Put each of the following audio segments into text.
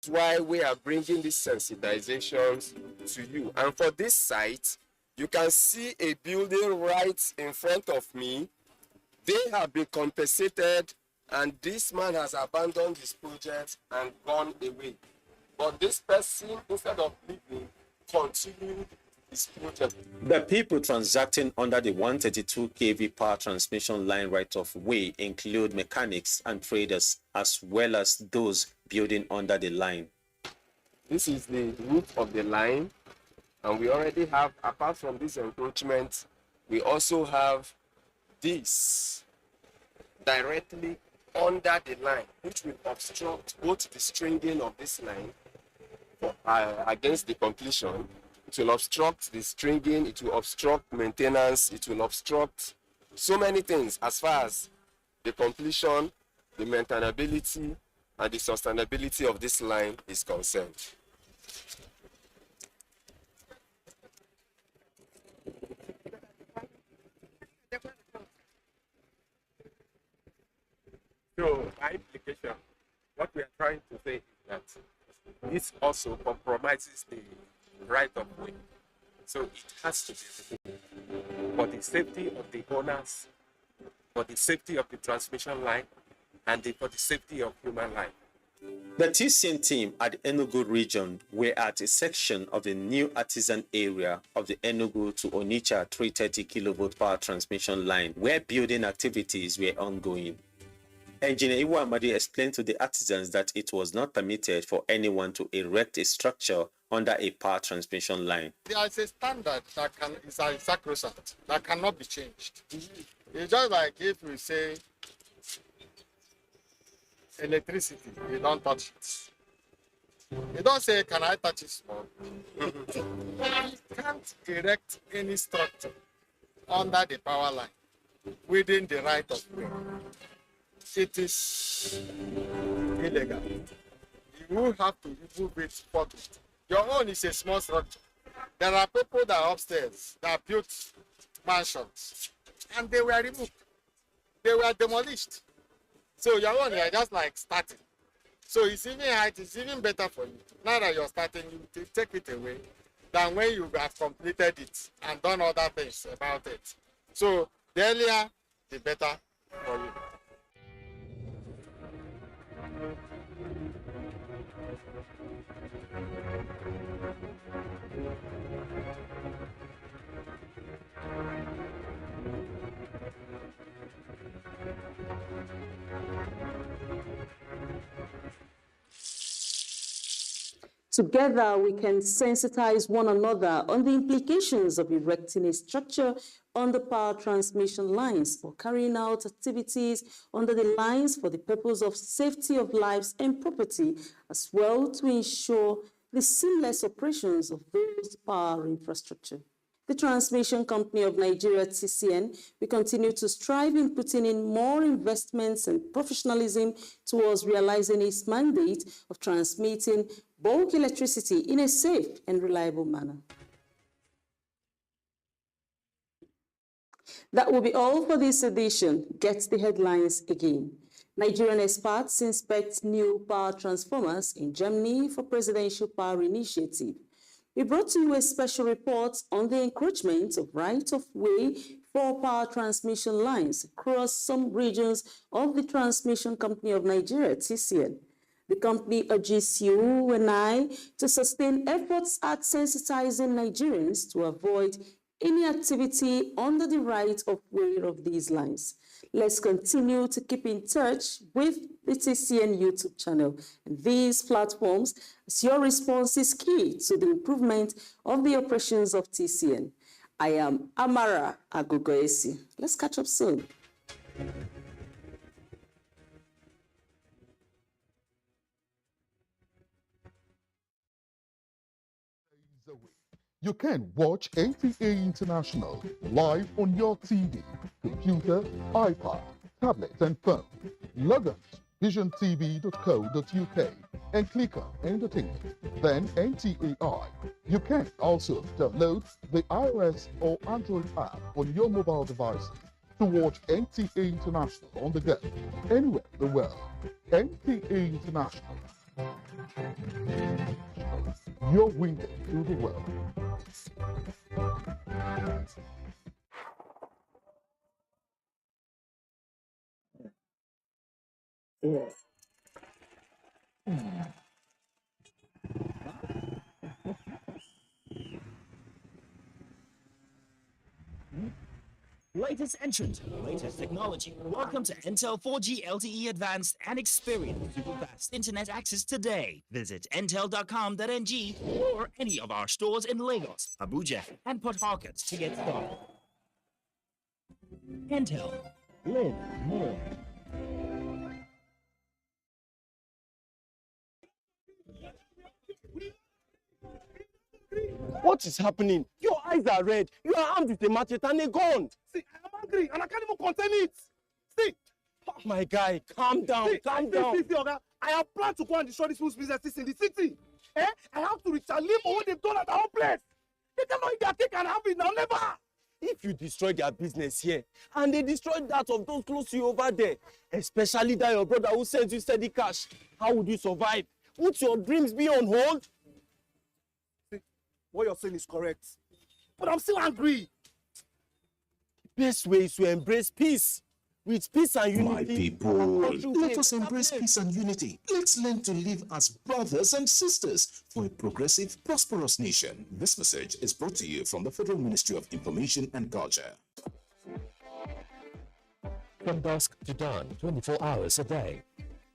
That's why we are bringing these sensitizations to you. And for this site, you can see a building right in front of me. They have been compensated, and this man has abandoned his project and gone away. But this person, instead of leaving, continued his project. The people transacting under the 132 kV power transmission line right-of-way include mechanics and traders, as well as those building under the line. This is the route of the line, and we already have, apart from this encroachment, we also have this directly under the line, which will obstruct both the stringing of this line against the completion. It will obstruct the stringing, it will obstruct maintenance, it will obstruct so many things as far as the completion, the maintainability, and the sustainability of this line is concerned. So, by implication, what we are trying to say is that this also compromises the right of way. So it has to be for the safety of the owners, for the safety of the transmission line, and for the safety of human life. The TCN team at the Enugu region were at a section of the new artisan area of the Enugu to Onitsha 330 kilovolt power transmission line, where building activities were ongoing. Engineer Iwo Amadi explained to the artisans that it was not permitted for anyone to erect a structure under a power transmission line. There is a standard that is sacrosanct, that cannot be changed. It's just like if we say electricity, you don't touch it. You don't say, can I touch it? You can't erect any structure under the power line within the right of way. It is illegal. You will have to remove it forthwith. Your own is a small structure. There are people that are upstairs that built mansions and they were removed. They were demolished. So your own, you are just like starting. So it's even height, it's even better for you. Now that you're starting, you take it away than when you have completed it and done other things about it. So the earlier, the better for you. Together, we can sensitize one another on the implications of erecting a structure on the power transmission lines for carrying out activities under the lines for the purpose of safety of lives and property, as well to ensure the seamless operations of those power infrastructure. The Transmission Company of Nigeria, TCN, will continue to strive in putting in more investments and professionalism towards realizing its mandate of transmitting bulk electricity in a safe and reliable manner. That will be all for this edition. Get the headlines again. Nigerian experts inspect new power transformers in Germany for presidential power initiative. We brought to you a special report on the encroachment of right-of-way for power transmission lines across some regions of the Transmission Company of Nigeria, TCN. The company urges UNGA to sustain efforts at sensitizing Nigerians to avoid any activity under the right-of-way of these lines. Let's continue to keep in touch with the TCN YouTube channel and these platforms, as your response is key to the improvement of the operations of TCN. I am Amara Agogoesi. Let's catch up soon. You can watch NTA International live on your TV, computer, iPad, tablet, and phone. Log on to visiontv.co.uk and click on Entertainment, then NTA. You can also download the iOS or Android app on your mobile device to watch NTA International on the go, anywhere in the world. NTA International. your window to the world. Latest entrant, latest technology. Welcome to Intel 4G LTE Advanced and experience super fast internet access today. Visit intel.com.ng or any of our stores in Lagos, Abuja, and Port Harcourt to get started. Intel. Live more. What is happening? Your eyes are red. You are armed with a machete and a gun. See, I'm angry and I can't even contain it. See, My guy, calm down, calm down. see, Oga, I have planned to go and destroy these people's businesses in the city. I have to retaliate for what they've done at our own place. They cannot eat their cake and have it now, never. If you destroy their business here, and they destroy that of those close to you over there, especially that your brother who sends you steady cash, how would you survive? Would your dreams be on hold? See, what you're saying is correct. But I'm still angry. Best way is to embrace peace. With peace and unity. My people, let us embrace peace and unity. Let's learn to live as brothers and sisters for a progressive, prosperous nation. This message is brought to you from the Federal Ministry of Information and Culture. From dusk to dawn, 24 hours a day,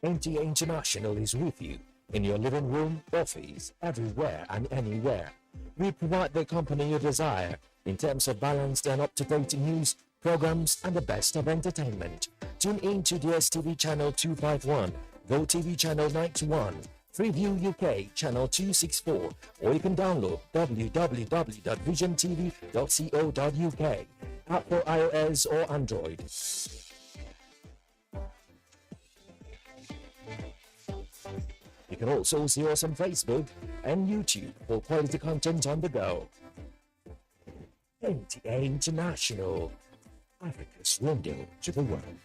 NTA International is with you in your living room, office, everywhere and anywhere. We provide the company you desire in terms of balanced and up-to-date news, programs, and the best of entertainment. Tune in to DSTV channel 251, GoTV channel 91, Freeview UK channel 264, or you can download www.visiontv.co.uk, app for iOS or Android. You can also see us on Facebook and YouTube for quality content on the go. NTA International, Africa's window to the world.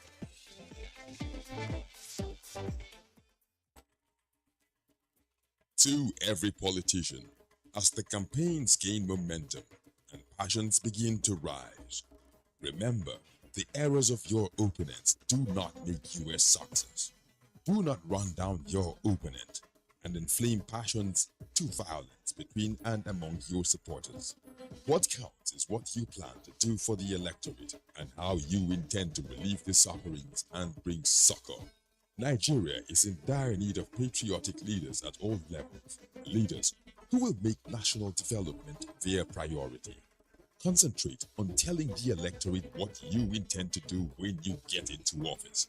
To every politician, as the campaigns gain momentum and passions begin to rise, remember, the errors of your opponents do not make you a success. Do not run down your opponent and inflame passions to violence between and among your supporters. What counts is what you plan to do for the electorate and how you intend to relieve the sufferings and bring succor. Nigeria is in dire need of patriotic leaders at all levels, leaders who will make national development their priority. Concentrate on telling the electorate what you intend to do when you get into office.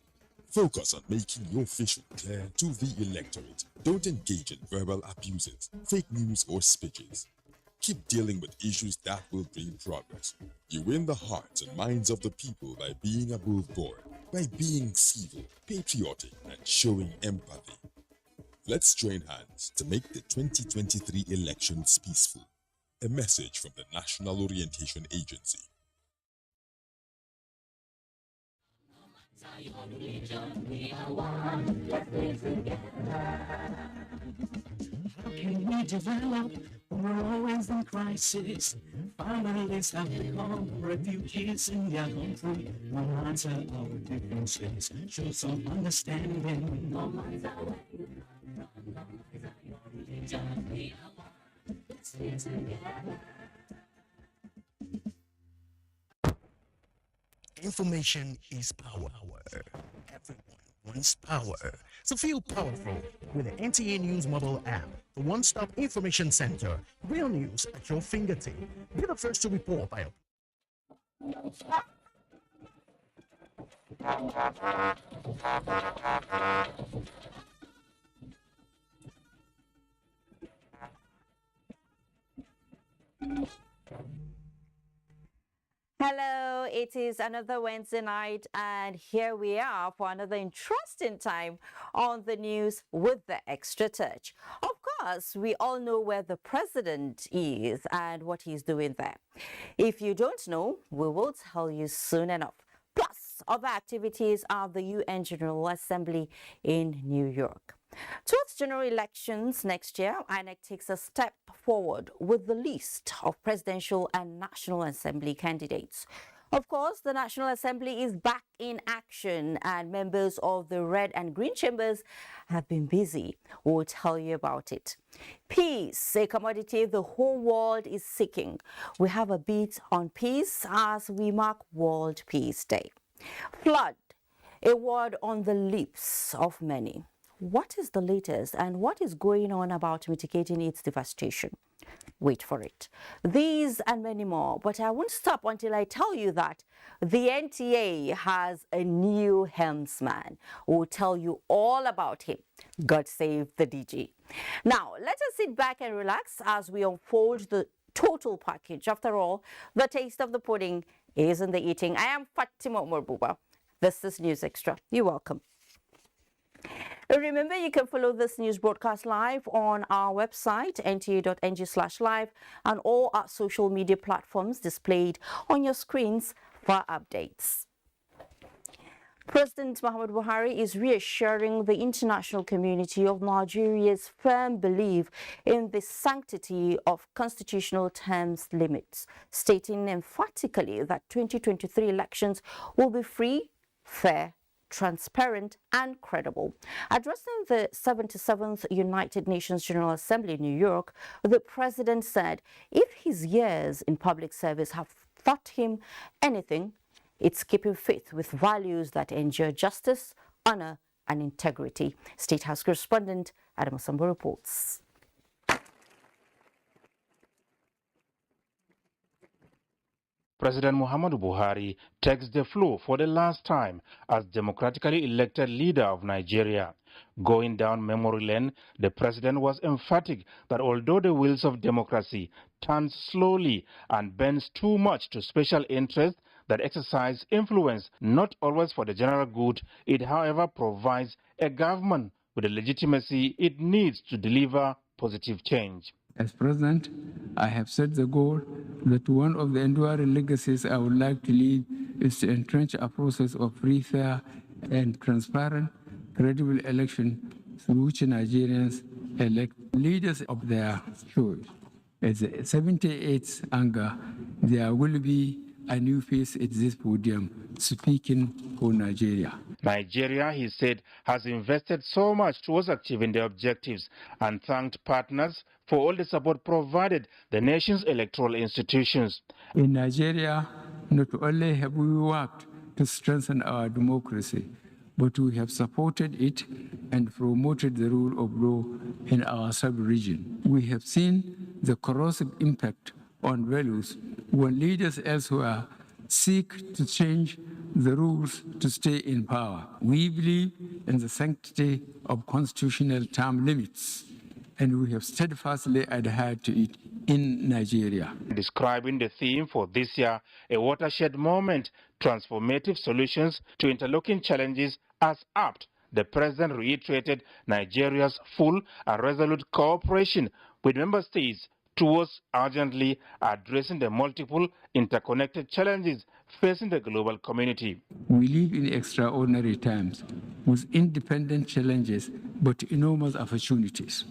Focus on making your vision clear to the electorate. Don't engage in verbal abuses, fake news, or speeches. Keep dealing with issues that will bring progress. You win the hearts and minds of the people by being above board, by being civil, patriotic, and showing empathy. Let's join hands to make the 2023 elections peaceful. A message from the National Orientation Agency. How can we develop? We're always in crisis. Families have become refugees in their country. No matter our differences, show some understanding. No matter where you come from, no matter your religion, we are one. Let's stay together. Information is power. Everyone wants power. So feel powerful with the NTA News mobile app, the one-stop information center. Real news at your fingertip. Be the first to report by Hello, it is another Wednesday night, and here we are for another interesting time on the news with the extra touch. Of course, we all know where the president is and what he's doing there. If you don't know, we will tell you soon enough. Plus, other activities of the UN General Assembly in New York. Towards general elections next year, INEC takes a step forward with the list of presidential and National Assembly candidates. Of course, the National Assembly is back in action and members of the red and green chambers have been busy. We'll tell you about it. Peace, a commodity the whole world is seeking. We have a beat on peace as we mark World Peace Day. Flood, a word on the lips of many. What is the latest and what is going on about mitigating its devastation? Wait for it. These and many more, but I won't stop until I tell you that the NTA has a new helmsman. We'll tell you all about him. God save the DG. Now, let us sit back and relax as we unfold the total package. After all, the taste of the pudding is in the eating. I am Fatima Umar-Buba. This is News Extra. You're welcome. Remember, you can follow this news broadcast live on our website, nta.ng/live, and all our social media platforms displayed on your screens for updates. President Muhammadu Buhari is reassuring the international community of Nigeria's firm belief in the sanctity of constitutional terms limits, stating emphatically that 2023 elections will be free, fair, transparent and credible. Addressing the 77th United Nations General Assembly in New York, the president said if his years in public service have taught him anything, it's keeping faith with values that endure justice, honor and integrity. State House correspondent Adam Sambo reports. President Muhammadu Buhari takes the floor for the last time as democratically elected leader of Nigeria. Going down memory lane, the president was emphatic that although the wheels of democracy turns slowly and bends too much to special interests that exercise influence not always for the general good, it however provides a government with the legitimacy it needs to deliver positive change. As president, I have set the goal that one of the enduring legacies I would like to leave is to entrench a process of free, fair, and transparent, credible election through which Nigerians elect leaders of their choice. As the 78th UNGA, there will be a new face at this podium speaking for Nigeria. Nigeria, he said, has invested so much towards achieving their objectives and thanked partners for all the support provided the nation's electoral institutions. In Nigeria, not only have we worked to strengthen our democracy, but we have supported it and promoted the rule of law in our sub-region. We have seen the corrosive impact on values when leaders elsewhere seek to change the rules to stay in power. We believe in the sanctity of constitutional term limits, and we have steadfastly adhered to it in Nigeria. Describing the theme for this year, a watershed moment, transformative solutions to interlocking challenges as apt, the president reiterated Nigeria's full and resolute cooperation with member states towards urgently addressing the multiple interconnected challenges facing the global community. We live in extraordinary times with independent challenges but enormous opportunities.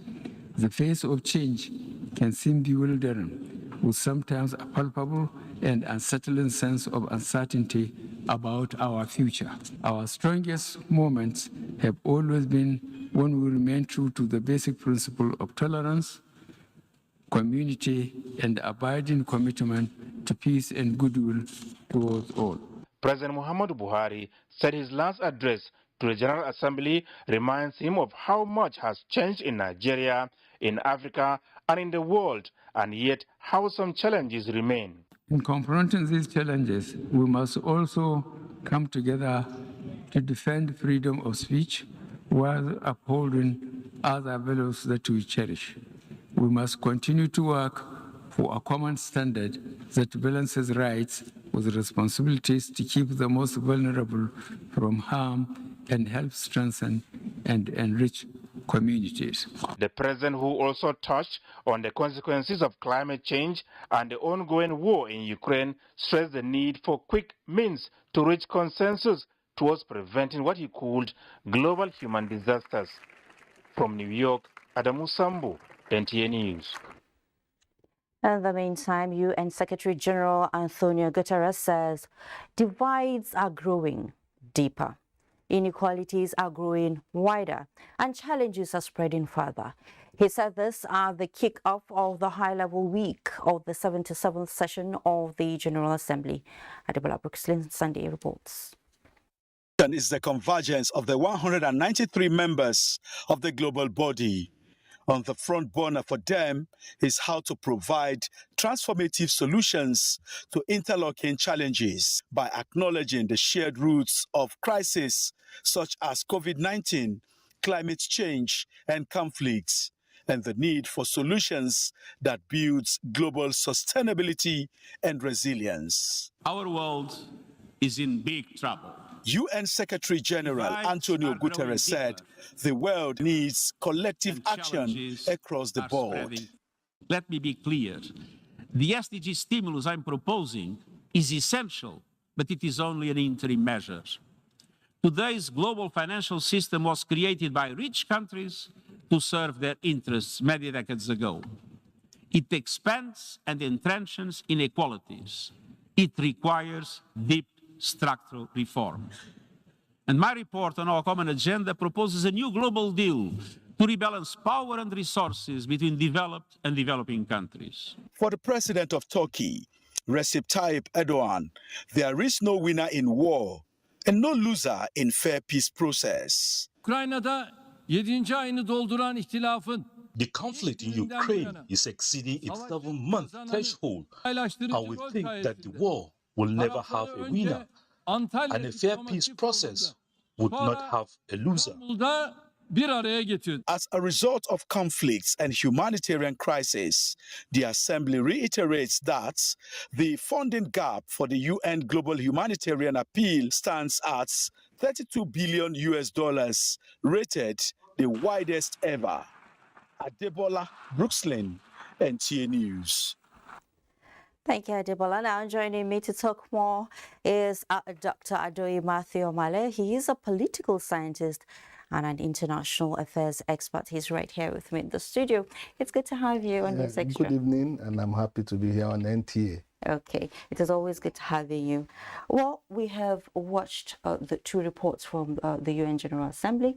The face of change can seem bewildering, with sometimes a palpable and unsettling sense of uncertainty about our future. Our strongest moments have always been when we remain true to the basic principle of tolerance, community, and abiding commitment to peace and goodwill towards all. President Muhammadu Buhari said his last address to the General Assembly reminds him of how much has changed in Nigeria, in Africa, and in the world, and yet how some challenges remain. In confronting these challenges, we must also come together to defend freedom of speech while upholding other values that we cherish. We must continue to work for a common standard that balances rights with responsibilities to keep the most vulnerable from harm and help strengthen and enrich communities. The president, who also touched on the consequences of climate change and the ongoing war in Ukraine, stressed the need for quick means to reach consensus towards preventing what he called global human disasters. From New York, Adamu Sambo, NTA News. In the meantime, UN Secretary General Antonio Guterres says divides are growing deeper, inequalities are growing wider, and challenges are spreading further. He said this at the kick-off of the high-level week of the 77th session of the General Assembly. Adebola Brooklyn Sunday reports. Is the convergence of the 193 members of the global body. On the front burner for them is how to provide transformative solutions to interlocking challenges by acknowledging the shared roots of crises such as COVID-19, climate change, and conflicts, and the need for solutions that builds global sustainability and resilience. Our world is in big trouble. UN Secretary General Antonio Guterres said the world needs collective action across the board. Let me be clear. The SDG stimulus I'm proposing is essential, but it is only an interim measure. Today's global financial system was created by rich countries to serve their interests many decades ago. It expands and entrenches inequalities. It requires deep structural reform. And my report on our common agenda proposes a new global deal to rebalance power and resources between developed and developing countries. For the president of Turkey, Recep Tayyip Erdogan, there is no winner in war and no loser in fair peace process. Ukrayna'da 7. ayını dolduran ihtilafın The conflict in Ukraine is exceeding its 7-month threshold, and we think that the war will never have a winner, and a fair peace process would not have a loser. As a result of conflicts and humanitarian crisis, the Assembly reiterates that the funding gap for the UN Global Humanitarian Appeal stands at $32 billion, rated the widest ever. Adebola Brooklyn, NTA News. Thank you, Adebola. Now joining me to talk more is Dr. Adoyi Matthew Omale. He is a political scientist and an international affairs expert. He's right here with me in the studio. It's good to have you on this extra. Good evening, and I'm happy to be here on NTA. Okay, it is always good having you. Well, we have watched the two reports from the UN General Assembly,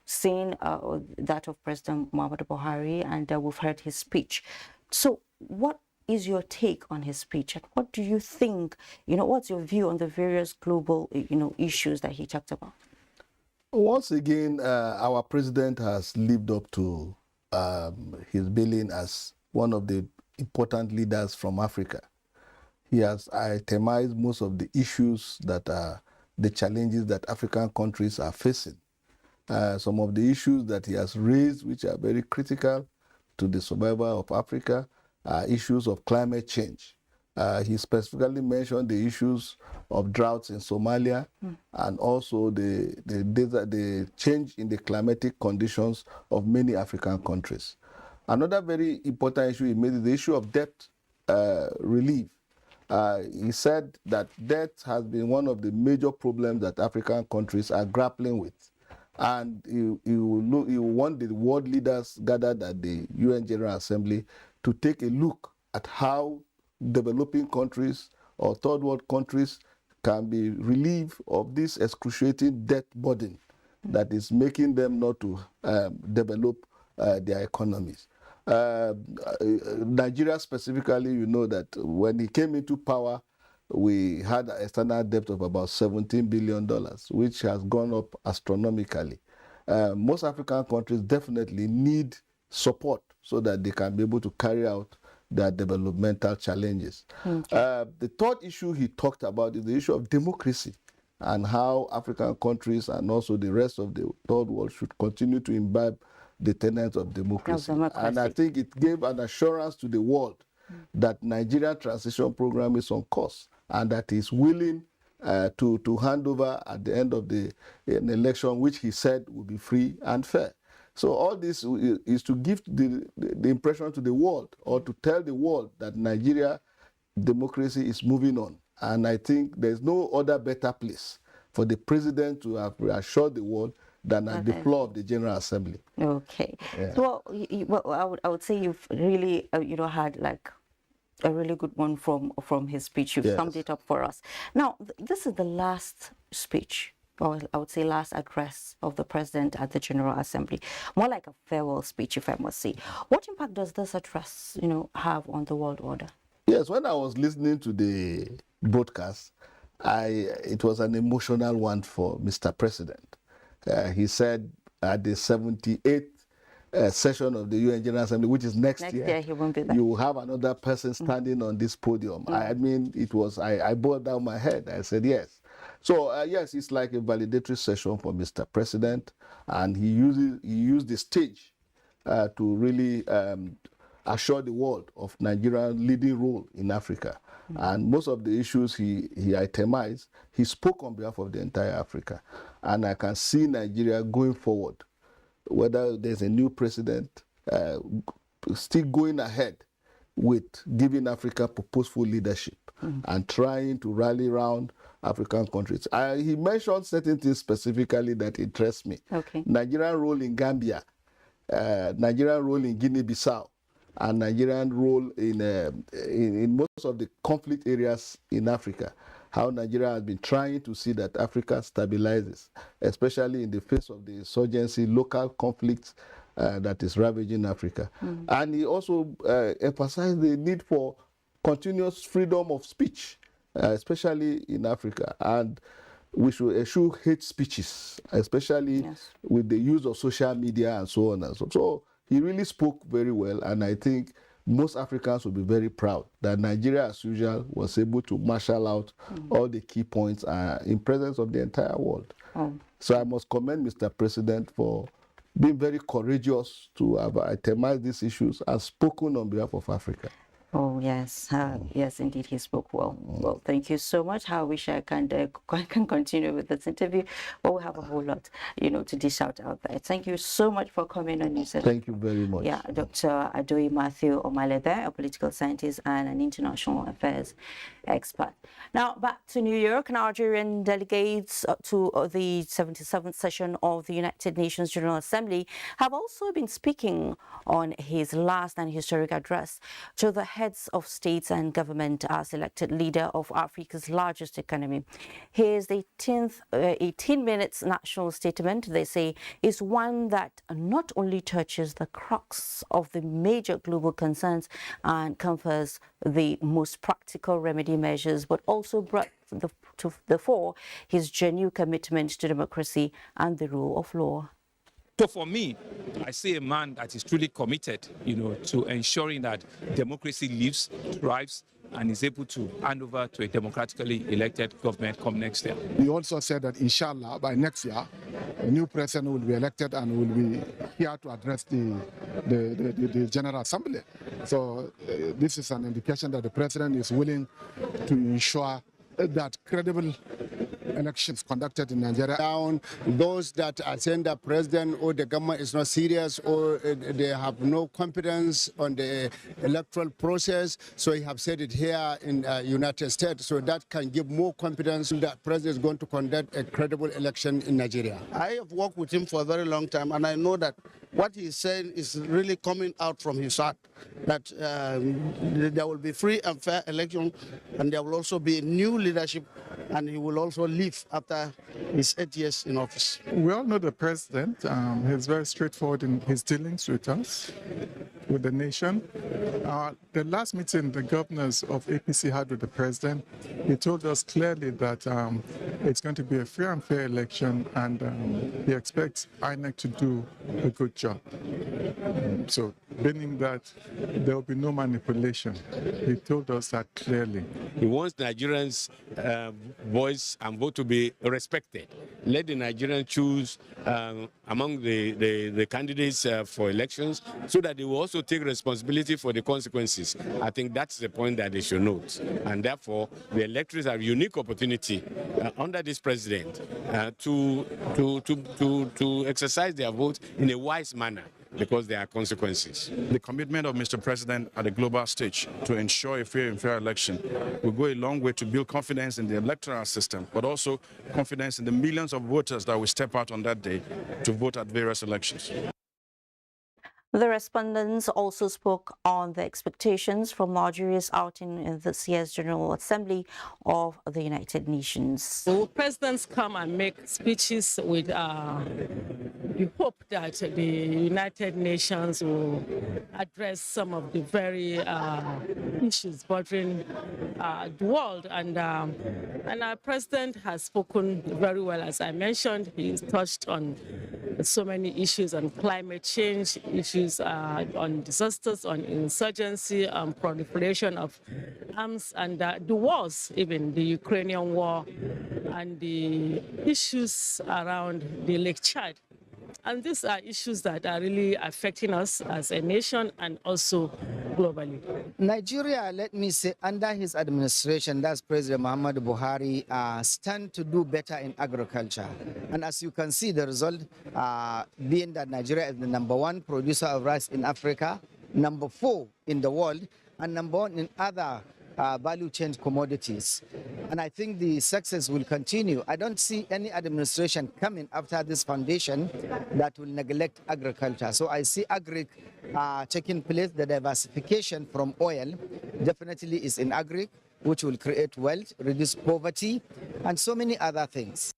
seen that of President Muhammadu Buhari, and we've heard his speech. So what is your take on his speech, and what do you think, what's your view on the various global, issues that he talked about? Once again, our president has lived up to his billing as one of the important leaders from Africa. He has itemized most of the issues that are the challenges that African countries are facing. Some of the issues that he has raised, which are very critical to the survival of Africa, are issues of climate change. He specifically mentioned the issues of droughts in Somalia and also the change in the climatic conditions of many African countries. Another very important issue he made is the issue of debt relief. He said that debt has been one of the major problems that African countries are grappling with. And he want the world leaders gathered at the UN General Assembly to take a look at how developing countries or third world countries can be relieved of this excruciating debt burden that is making them not to develop their economies. Nigeria specifically, you know that when he came into power, we had a standard debt of about $17 billion, which has gone up astronomically. Most African countries definitely need support so that they can be able to carry out their developmental challenges. Okay. The third issue he talked about is the issue of democracy and how African countries and also the rest of the third world should continue to imbibe the tenets of democracy. And I think it gave an assurance to the world that Nigerian transition program is on course and that he's willing to hand over at the end of an election, which he said will be free and fair. So all this is to give the impression to the world, or to tell the world that Nigeria democracy is moving on. And I think there's no other better place for the president to have reassured the world than at the floor of the General Assembly. Okay. Yeah. So, well, I would say you've really, had like a really good one from his speech. You've summed it up for us. Now, this is the last speech, or I would say last address of the president at the General Assembly. More like a farewell speech, if I must say. What impact does this address, have on the world order? Yes, when I was listening to the broadcast, it was an emotional one for Mr. President. He said at the 78th session of the UN General Assembly, which is next year. Next year he won't be there. You will have another person standing on this podium. I mean, it was, I bowed down my head. I said, yes. So, yes, it's like a validatory session for Mr. President, and he used the stage to really assure the world of Nigeria's leading role in Africa. And most of the issues he itemized, he spoke on behalf of the entire Africa. And I can see Nigeria going forward, whether there's a new president, still going ahead with giving Africa purposeful leadership and trying to rally around African countries. He mentioned certain things specifically that interest me. Okay. Nigerian role in Gambia, Nigerian role in Guinea-Bissau, and Nigerian role in most of the conflict areas in Africa. How Nigeria has been trying to see that Africa stabilizes, especially in the face of the insurgency, local conflicts that is ravaging Africa. And he also emphasized the need for continuous freedom of speech, especially in Africa. And we should eschew hate speeches, especially with the use of social media and so on and so on. So he really spoke very well, and I think most Africans will be very proud that Nigeria, as usual, was able to marshal out all the key points in presence of the entire world. So I must commend Mr. President for being very courageous to have itemized these issues and spoken on behalf of Africa. Oh, yes. Yes, indeed, he spoke well. Well, thank you so much. I wish I can continue with this interview, but we have a whole lot, to dish out there. Thank you so much for coming on. Thank you very much. Yeah, Dr. Adoyi Matthew Omale there, a political scientist and an international affairs expert. Now, back to New York. Nigerian delegates to the 77th session of the United Nations General Assembly have also been speaking on his last and historic address to the heads of states and government as elected leader of Africa's largest economy. His 18 minutes national statement, they say, is one that not only touches the crux of the major global concerns and confers the most practical remedy measures, but also brought to the fore his genuine commitment to democracy and the rule of law. So for me, I see a man that is truly committed, to ensuring that democracy lives, thrives, and is able to hand over to a democratically elected government come next year. He also said that, inshallah, by next year, a new president will be elected and will be here to address the General Assembly. So this is an indication that the president is willing to ensure that credible elections conducted in Nigeria. Down those that are saying the president or the government is not serious or they have no confidence on the electoral process. So he have said it here in United States. So that can give more confidence that the president is going to conduct a credible election in Nigeria. I have worked with him for a very long time, and I know that what he's saying is really coming out from his heart, that there will be free and fair election, and there will also be new leadership, and he will also leave after his 8 years in office. We all know the president. He's very straightforward in his dealings with us, with the nation. The last meeting the governors of APC had with the president, he told us clearly that it's going to be a free and fair election, and he expects INEC to do a good job. So, meaning that there will be no manipulation. He told us that clearly. He wants Nigerians' voice and vote to be respected. Let the Nigerians choose among the candidates for elections, so that they will also take responsibility for the consequences. I think that's the point that they should note. And therefore, the electors have a unique opportunity under this president to exercise their vote in a wise manner, because there are consequences. The commitment of Mr. President at the global stage to ensure a free and fair election will go a long way to build confidence in the electoral system, but also confidence in the millions of voters that will step out on that day to vote at various elections. The respondents also spoke on the expectations from Nigeria's outing in this year's General Assembly of the United Nations. So presidents come and make speeches with the hope that the United Nations will address some of the very issues bothering the world. And our president has spoken very well, as I mentioned. He's touched on so many issues on climate change, issues on disasters, on insurgency, on proliferation of arms, and the wars, even the Ukrainian war, and the issues around the Lake Chad. And these are issues that are really affecting us as a nation and also globally. Nigeria, let me say, under his administration, that's President Muhammadu Buhari, stand to do better in agriculture. And as you can see, the result being that Nigeria is the #1 producer of rice in Africa, #4 in the world, and #1 in other value chain commodities. And I think the success will continue. I don't see any administration coming after this foundation that will neglect agriculture. So I see agri taking place. The diversification from oil definitely is in agri, which will create wealth, reduce poverty, and so many other things.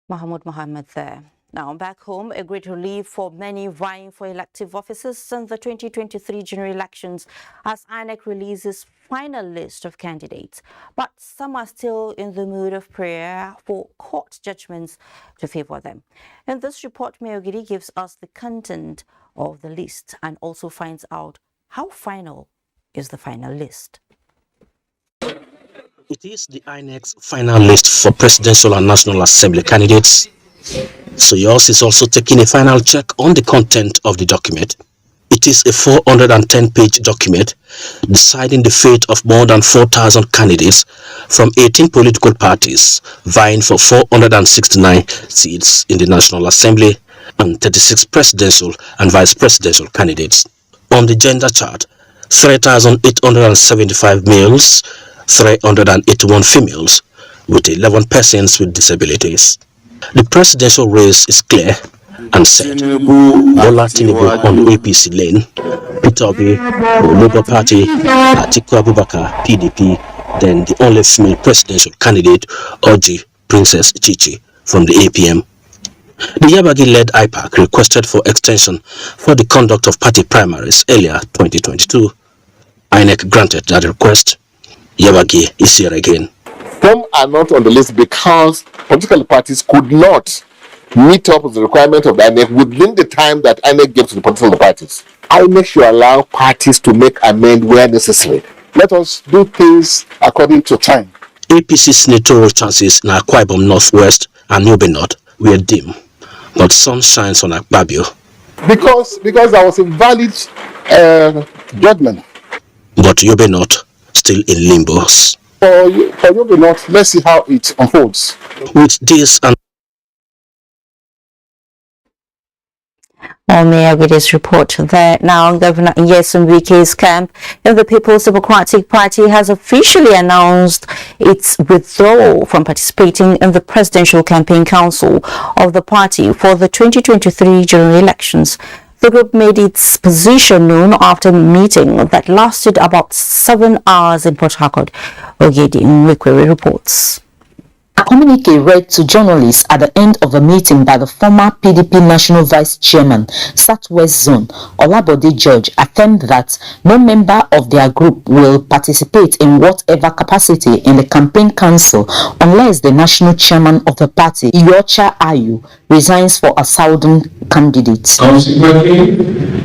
Mahmoud Mohammed there. Now, back home, a great relief for many vying for elective offices in the 2023 general elections as INEC releases final list of candidates. But some are still in the mood of prayer for court judgments to favor them. In this report, Mayogiri gives us the content of the list and also finds out how final is the final list. It is the INEC's final list for presidential and national assembly candidates. So yours is also taking a final check on the content of the document. It is a 410-page document deciding the fate of more than 4,000 candidates from 18 political parties vying for 469 seats in the National Assembly and 36 presidential and vice presidential candidates. On the gender chart, 3,875 males, 381 females, with 11 persons with disabilities. The presidential race is clear and set. Bola Tinubu on the APC lane, Peter Obi, the Labour Party, Atiku Abubakar, PDP, then the only female presidential candidate, Orji Princess Chichi from the APM. The Yabagi-led IPAC requested for extension for the conduct of party primaries earlier 2022. INEC granted that request. Yabagi is here again. Some are not on the list because political parties could not meet up with the requirement of the INEC within the time that INEC gave to the political parties. INEC should allow parties to make amend where necessary. Let us do things according to time. APC senatorial chances in Akwa Ibom Northwest and Yobe North were dim, but sun shines on Akpabio. Because there was a valid judgment. But Yobe North still in limbos. For Yobe North, let's see how it unfolds. With this and With this report there. Now, Governor Nyesom Wike's camp in the People's Democratic Party has officially announced its withdrawal from participating in the Presidential Campaign Council of the party for the 2023 general elections. The group made its position known after a meeting that lasted about 7 hours in Port Harcourt. Ogedi Nwekwe reports. A communique read to journalists at the end of the meeting by the former PDP National Vice Chairman, Southwest Zone, Olabode George, affirmed that no member of their group will participate in whatever capacity in the campaign council unless the national chairman of the party, Iyorchia Ayu, resigns for a southern candidate. Consequently,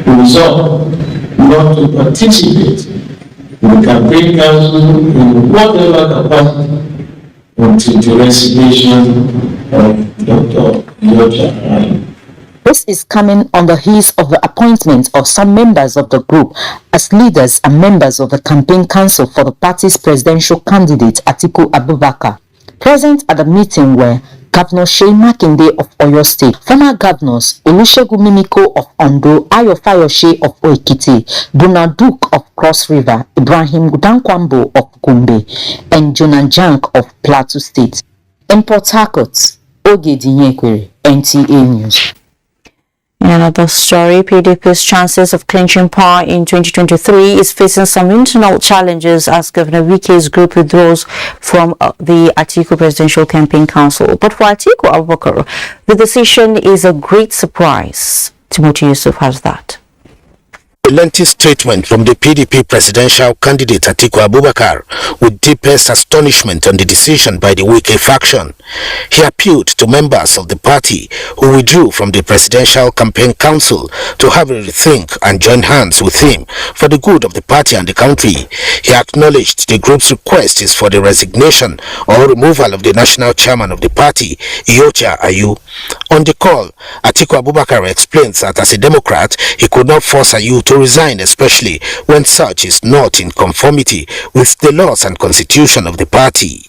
we resolve not to participate in the campaign council in whatever capacity until the resignation of Dr. Iyorchia. This is coming on the heels of the appointment of some members of the group as leaders and members of the campaign council for the party's presidential candidate, Atiku Abubakar. Present at the meeting were Governor Seyi Makinde of Oyo State, former governors Olusegun Mimiko of Ondo, Ayo Fayose of Ekiti, Donald Duke of Cross River, Ibrahim Dankwambo of Gombe, and Jonah Jank of Plateau State. In Port Harcourt, Oge Dinyekwere, NTA News. In another story, PDP's chances of clinching power in 2023 is facing some internal challenges as Governor Wike's group withdraws from the Atiku Presidential Campaign Council. But for Atiku Abubakar, the decision is a great surprise. Timothy Yusuf has that. A lengthy statement from the PDP presidential candidate Atiku Abubakar with deepest astonishment on the decision by the Wike faction. He appealed to members of the party who withdrew from the presidential campaign council to have a rethink and join hands with him for the good of the party and the country. He acknowledged the group's request is for the resignation or removal of the national chairman of the party, Iyocha Ayu. On the call, Atiku Abubakar explains that as a Democrat, he could not force Ayu to resign, especially when such is not in conformity with the laws and constitution of the party.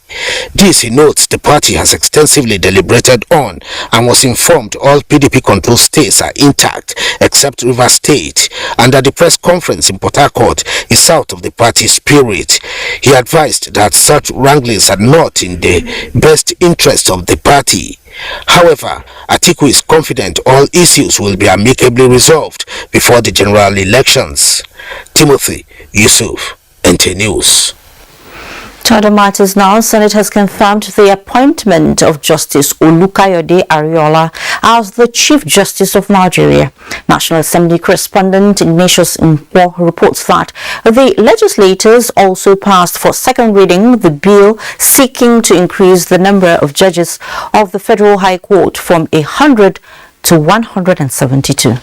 This, he notes, the party has extensively deliberated on and was informed all PDP-controlled states are intact except Rivers State, and that the press conference in Port Harcourt is out of the party's spirit. He advised that such wranglings are not in the best interest of the party. However, Atiku is confident all issues will be amicably resolved before the general elections. Timothy Yusuf, NTA News. To other matters now, Senate has confirmed the appointment of Justice Olukayode Ariola as the Chief Justice of Nigeria. National Assembly correspondent Ignatius Nkwo reports that the legislators also passed for second reading the bill seeking to increase the number of judges of the Federal High Court from 100 to 172.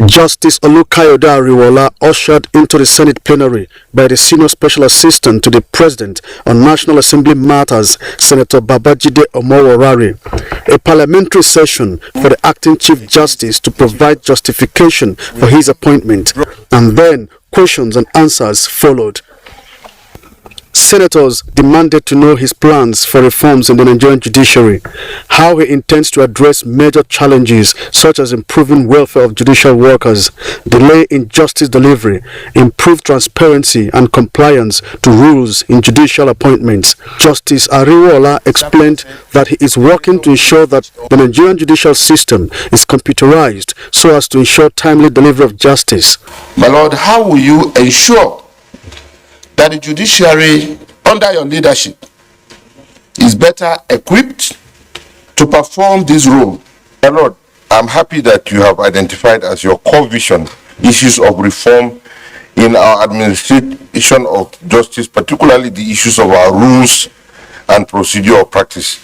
Justice Olukayode Ariwola, ushered into the Senate plenary by the Senior Special Assistant to the President on National Assembly Matters, Senator Babajide Omoworare. A parliamentary session for the acting Chief Justice to provide justification for his appointment, and then questions and answers followed. Senators demanded to know his plans for reforms in the Nigerian judiciary, how he intends to address major challenges such as improving welfare of judicial workers, delay in justice delivery, improve transparency and compliance to rules in judicial appointments. Justice Ariwola explained that he is working to ensure that the Nigerian judicial system is computerized so as to ensure timely delivery of justice. My Lord, how will you ensure that the judiciary under your leadership is better equipped to perform this role? My Lord, I'm happy that you have identified as your core vision issues of reform in our administration of justice, particularly the issues of our rules and procedure of practice.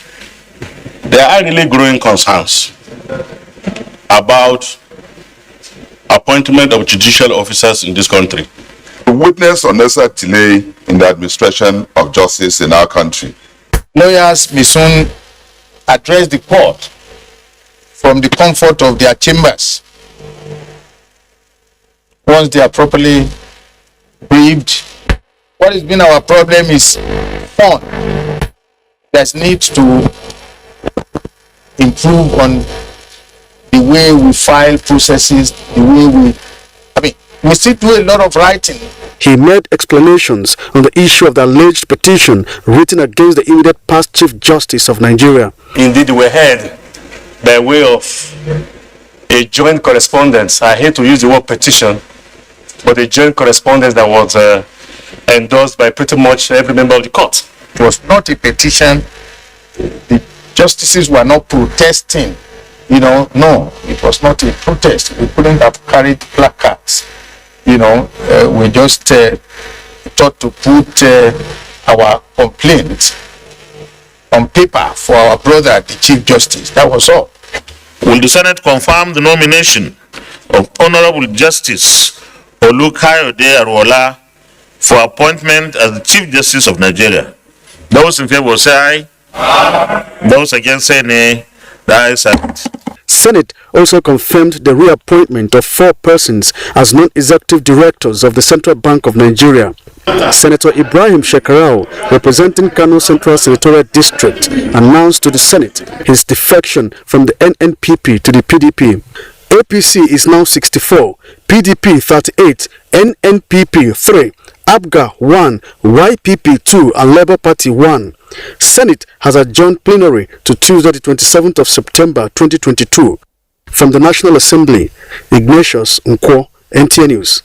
There are really growing concerns about appointment of judicial officers in this country. We witness unnecessary delay in the administration of justice in our country. Lawyers may soon address the court from the comfort of their chambers once they are properly briefed. What has been our problem is fund. There's need to improve on the way we file processes, the way we still do a lot of writing. He made explanations on the issue of the alleged petition written against the immediate past Chief Justice of Nigeria. Indeed, we heard by way of a joint correspondence. I hate to use the word petition, but a joint correspondence that was endorsed by pretty much every member of the court. It was not a petition. The justices were not protesting. No, it was not a protest. We couldn't have carried placards. We just thought to put our complaints on paper for our brother, the Chief Justice. That was all. Will the Senate confirm the nomination of Honorable Justice Olukayode Ariwola for appointment as the Chief Justice of Nigeria? Those in favor say aye. Those against say nay. The ayes have it. Senate also confirmed the reappointment of 4 persons as non-executive directors of the Central Bank of Nigeria. Senator Ibrahim Shekarau, representing Kano Central Senatorial District, announced to the Senate his defection from the NNPP to the PDP. APC is now 64, PDP 38, NNPP 3, ABGA 1, YPP 2 and Labour Party 1. Senate has adjourned plenary to Tuesday the 27th of September 2022. From the National Assembly, Ignatius Nkwo, NTA News.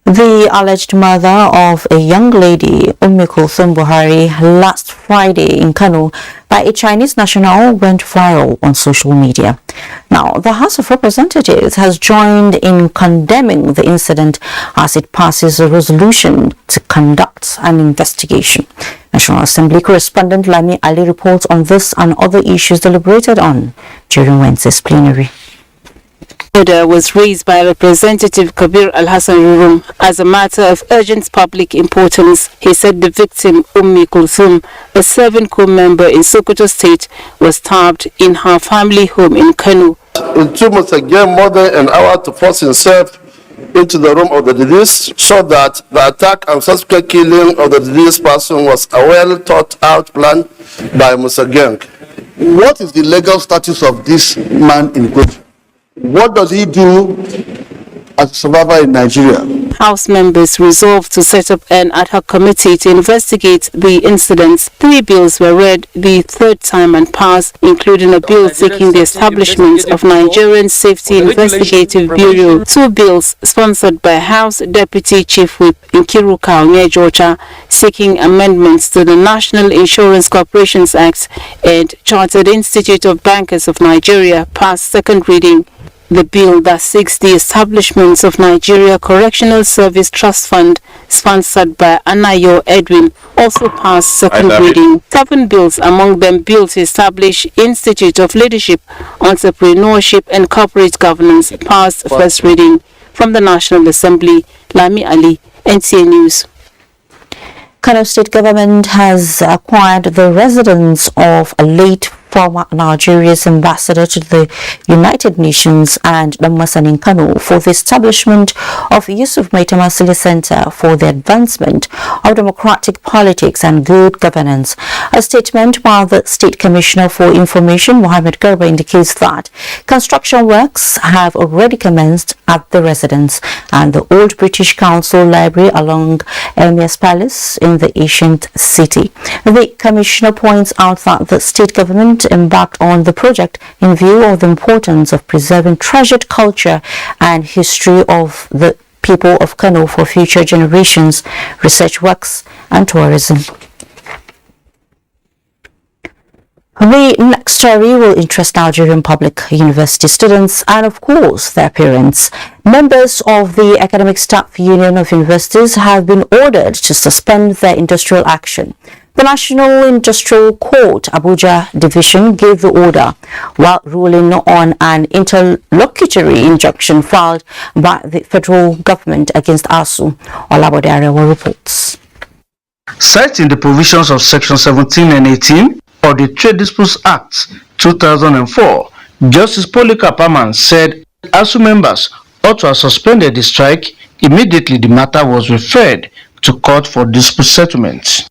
The alleged mother of a young lady, Buhari, last Friday in Kano by a Chinese national went viral on social media. Now, the House of Representatives has joined in condemning the incident as it passes a resolution to conduct an investigation. National Assembly correspondent Lami Ali reports on this and other issues deliberated on during Wednesday's plenary. Order was raised by Representative Kabir Al-Hassan Rurum as a matter of urgent public importance. He said the victim, Kulthum, a serving corps member in Sokoto State, was stabbed in her family home in Kano. It took again more than an hour to force himself into the room of the deceased, so that the attack and subsequent killing of the deceased person was a well thought out plan by Musa Gang. What is the legal status of this man in question? What does he do as a survivor in Nigeria? House members resolved to set up an ad hoc committee to investigate the incidents. 3 bills were read the third time and passed, including a bill seeking the establishment of Nigerian Safety Investigative Bureau. 2 bills sponsored by House Deputy Chief Whip Nkiru Georgia, seeking amendments to the National Insurance Corporations Act and Chartered Institute of Bankers of Nigeria, passed second reading. The bill that seeks the establishment of Nigeria Correctional Service Trust Fund, sponsored by Anayo Edwin, also passed second reading. 7 bills, among them bill to establish Institute of Leadership, Entrepreneurship and Corporate Governance, passed first reading. From the National Assembly, Lami Ali, NTA News. Kano State government has acquired the residence of a late former Nigeria's ambassador to the United Nations and Damasan in Kano for the establishment of Yusuf Maitamasile Center for the advancement of democratic politics and good governance. A statement by the State Commissioner for Information, Mohammed Garba, indicates that construction works have already commenced at the residence and the old British Council Library along Emir's Palace in the ancient city. The Commissioner points out that the state government embarked on the project in view of the importance of preserving treasured culture and history of the people of Kano for future generations, research works and tourism. The next story will interest Nigerian public university students and, of course, their parents. Members of the Academic Staff Union of Universities have been ordered to suspend their industrial action. The National Industrial Court, Abuja Division, gave the order while ruling on an interlocutory injunction filed by the federal government against ASUU. Olabode Arewa reports. Citing the provisions of Section 17 and 18 of the Trade Disputes Act 2004, Justice Polycarp Aman said ASUU members ought to have suspended the strike immediately the matter was referred to court for dispute settlement.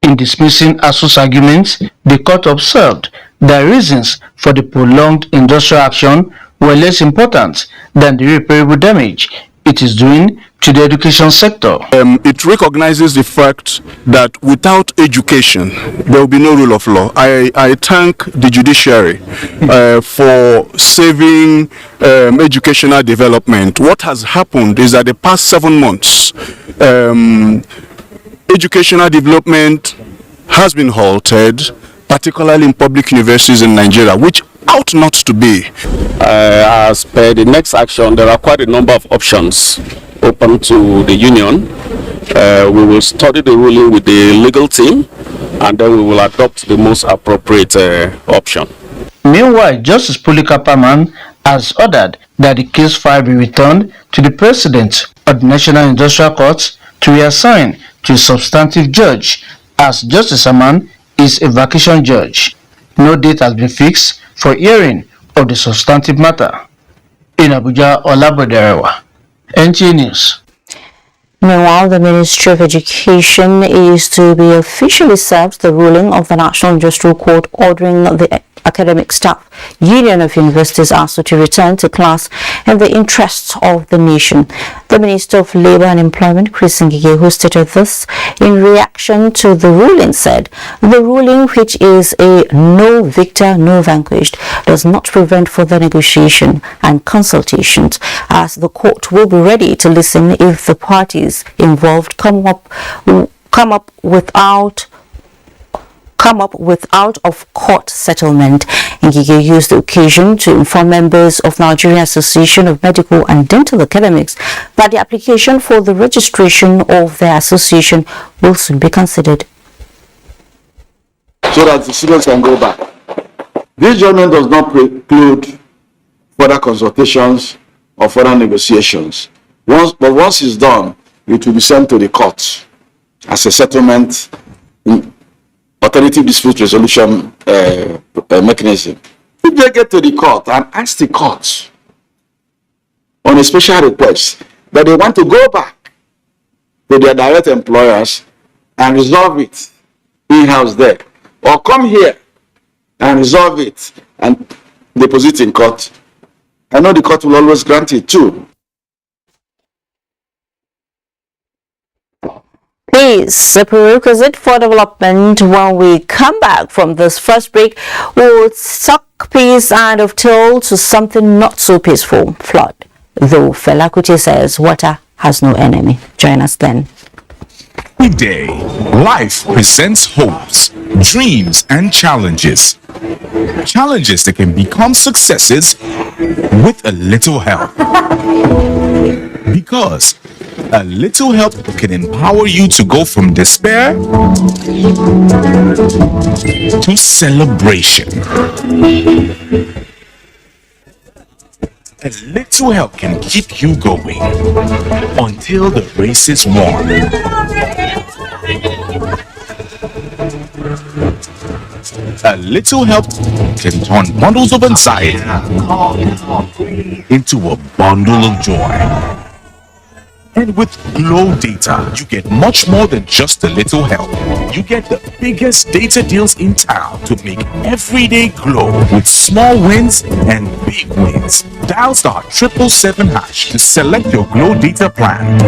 In dismissing ASUU's arguments, the court observed that reasons for the prolonged industrial action were less important than the irreparable damage it is doing to the education sector. It recognizes the fact that without education, there will be no rule of law. I thank the judiciary for saving educational development. What has happened is that the past 7 months, educational development has been halted, particularly in public universities in Nigeria, which ought not to be. As per the next action, there are quite a number of options open to the union. We will study the ruling with the legal team, and then we will adopt the most appropriate option. Meanwhile, Justice Polycarp Aman has ordered that the case file be returned to the President of the National Industrial Court to reassign to a substantive judge, as Justice Aman is a vacation judge. No date has been fixed for hearing of the substantive matter. In Abuja, Olaboderewa, NTA News. Meanwhile, the Ministry of Education is to be officially served the ruling of the National Industrial Court ordering the Academic Staff Union of Universities ASUU to return to class in the interests of the nation. The Minister of Labour and Employment, Chris Ngige, who stated this in reaction to the ruling, said the ruling, which is a no victor, no vanquished, does not prevent further negotiation and consultations, as the court will be ready to listen if the parties involved come up without of court settlement. Ngige used the occasion to inform members of Nigerian Association of Medical and Dental Academics that the application for the registration of their association will soon be considered. So that the students can go back. This judgment does not preclude further consultations or further negotiations. Once it's done, it will be sent to the court as a settlement alternative dispute resolution mechanism. If they get to the court and ask the court on a special request that they want to go back to their direct employers and resolve it in-house there, or come here and resolve it and deposit in court, I know the court will always grant it too. Please, a prerequisite for development. When we come back from this first break, we'll suck peace and of toll to something not so peaceful, flood. Though Fela Kuti says water has no enemy. Join us then. Every day, life presents hopes, dreams, and challenges. Challenges that can become successes with a little help. Because a little help can empower you to go from despair to celebration. A little help can keep you going until the race is won. A little help can turn bundles of anxiety into a bundle of joy. And with Glow Data, you get much more than just a little help. You get the biggest data deals in town to make every day glow with small wins and big wins. Dial *777# to select your Glow Data plan.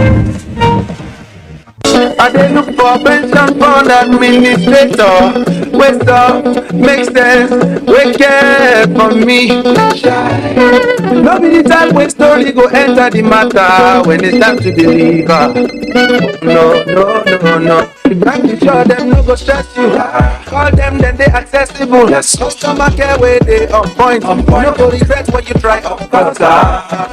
I dey look for pension fund administrator, wey stop, make sense, wey care for me. No be the time wey story go enter the matter when it's time to deliver. No. The bank be sure them no go stress you. Call them, then they accessible. Customer care where they on point. No go regret when you try up faster.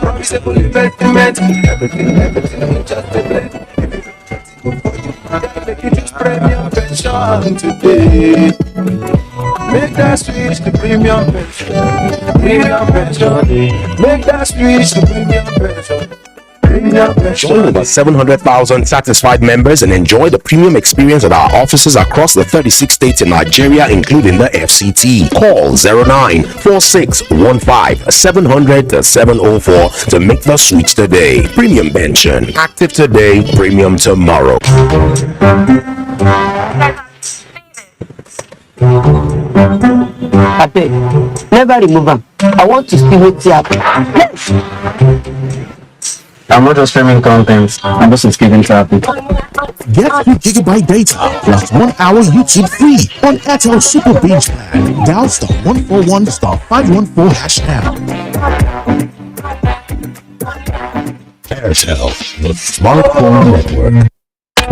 Promisable investment, everything just a blend. Make you choose premium pension today. Make that switch to premium pension. Premium pension. Make that switch to premium pension. Join over 700,000 satisfied members and enjoy the premium experience at our offices across the 36 states in Nigeria, including the FCT. Call 094615-700-704 to make the switch today. Premium pension. Active today, premium tomorrow. Abeg, never remove am. I want to see wetin happen. I'm not just streaming content, I'm just escaping traffic. Get 3 GB data plus 1 hour YouTube free on Airtel Super Binge Plan. Dial *141*514# now. Airtel, the smartphone network.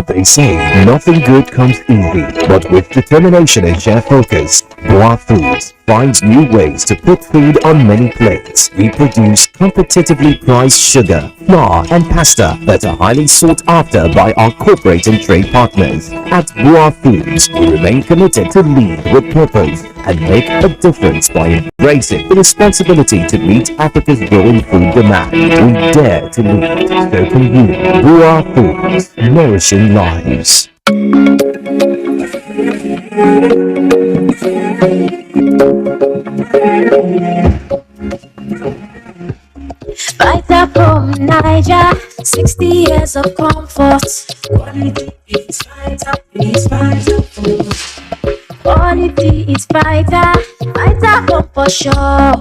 They say nothing good comes easy, but with determination and sheer focus, Boa Foods finds new ways to put food on many plates. We produce competitively priced sugar, flour, and pasta that are highly sought after by our corporate and trade partners. At Boa Foods, we remain committed to lead with purpose and make a difference by embracing the responsibility to meet Africa's growing food demand. We dare to lead, so can you. Boa Foods, nourishing lives. Niger, 60 years of comfort. Quality is vital, it's vital food. Quality is vital, vital home for sure.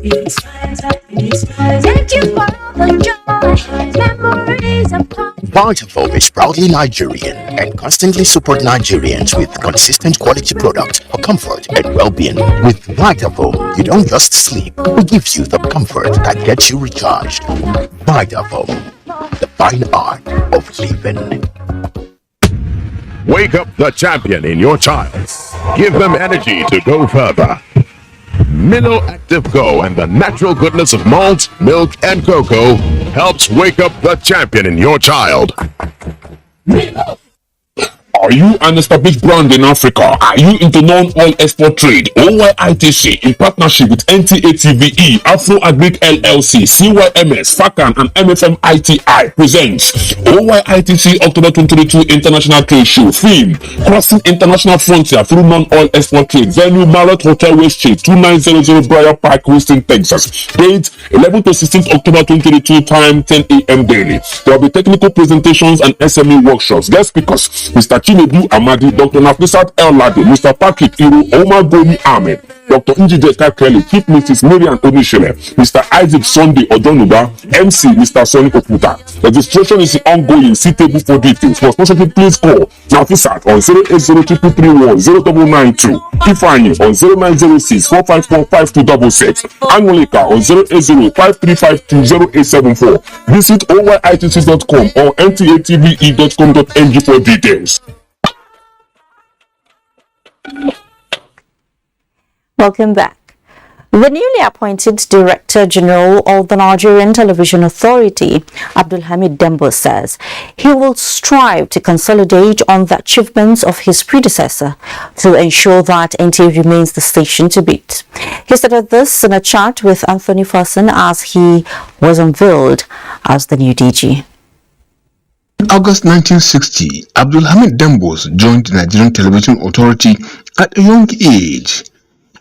It's vital, it's vital. Thank you for all the joy, memories of comfort. Vitafoam is proudly Nigerian and constantly support Nigerians with consistent quality products for comfort and well-being. With Vitafoam, you don't just sleep, it gives you the comfort that gets you recharged. Vitafoam, the fine art of living. Wake up the champion in your child. Give them energy to go further. Milo Active Go and the natural goodness of malt, milk, and cocoa helps wake up the champion in your child. Milo. Are you an established brand in Africa? Are you into non-oil export trade? OYITC in partnership with NTA TVE, Afro Agric LLC, CYMS, FACAN, and MFM-ITI presents OYITC October 2022 International Trade Show. Theme: Crossing International Frontier Through Non-Oil Export Trade. Venue: Marriott Hotel Westgate, 2900 Briar Park, Houston, Texas. Date: 11th to 16th October 2022. Time: 10 a.m. daily. There will be technical presentations and SME workshops. Guest speakers: Mr. Chinedu Amadi, Dr. Nafisat El Ladi, Mr. Patrick Iru, Omar Gomi Ahmed, Dr. Njideka Kelly, Chief Mrs. Miriam Onishele, Mr. Isaac Sunday Odonuba, MC Mr. Sonny Okuta. Registration is ongoing. See table for details. For sponsorship, please call Nafisat on 08033310992, Ifeanyi on 0906-454-5266, Anwulika on 080-5352-0874. Visit oyitc.com or ntatve.com.ng for details. Welcome back. The newly appointed Director General of the Nigerian Television Authority, Abdulhamid Dembo, says he will strive to consolidate on the achievements of his predecessor to ensure that NTA remains the station to beat. He stated this in a chat with Anthony Fason as he was unveiled as the new DG. In August 1960, Abdulhamid Dembo joined the Nigerian Television Authority at a young age.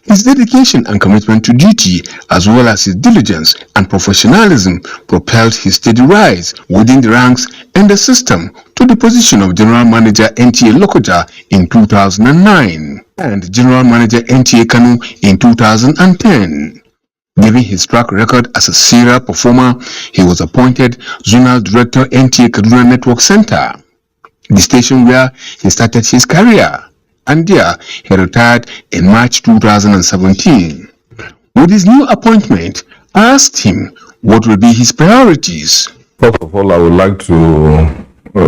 His dedication and commitment to duty, as well as his diligence and professionalism, propelled his steady rise within the ranks and the system to the position of General Manager NTA Lokoja in 2009 and General Manager NTA Kanu in 2010. Given his track record as a serial performer, he was appointed Zonal Director NTA Kaduna Network Center, the station where he started his career. And there, he retired in March 2017. With his new appointment, I asked him what will be his priorities. First of all, I would like to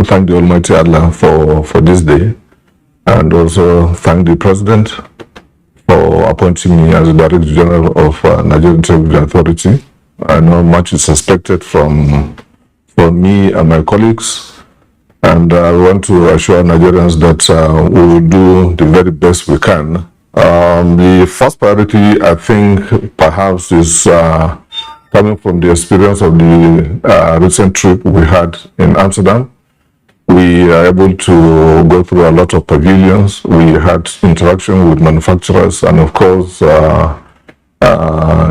thank the Almighty Allah for this day, and also thank the President for appointing me as the Director General of Nigerian Television Authority. I know much is expected from me and my colleagues. And I want to assure Nigerians that we will do the very best we can. The first priority, I think, perhaps is coming from the experience of the recent trip we had in Amsterdam. We are able to go through a lot of pavilions. We had interaction with manufacturers and, of course,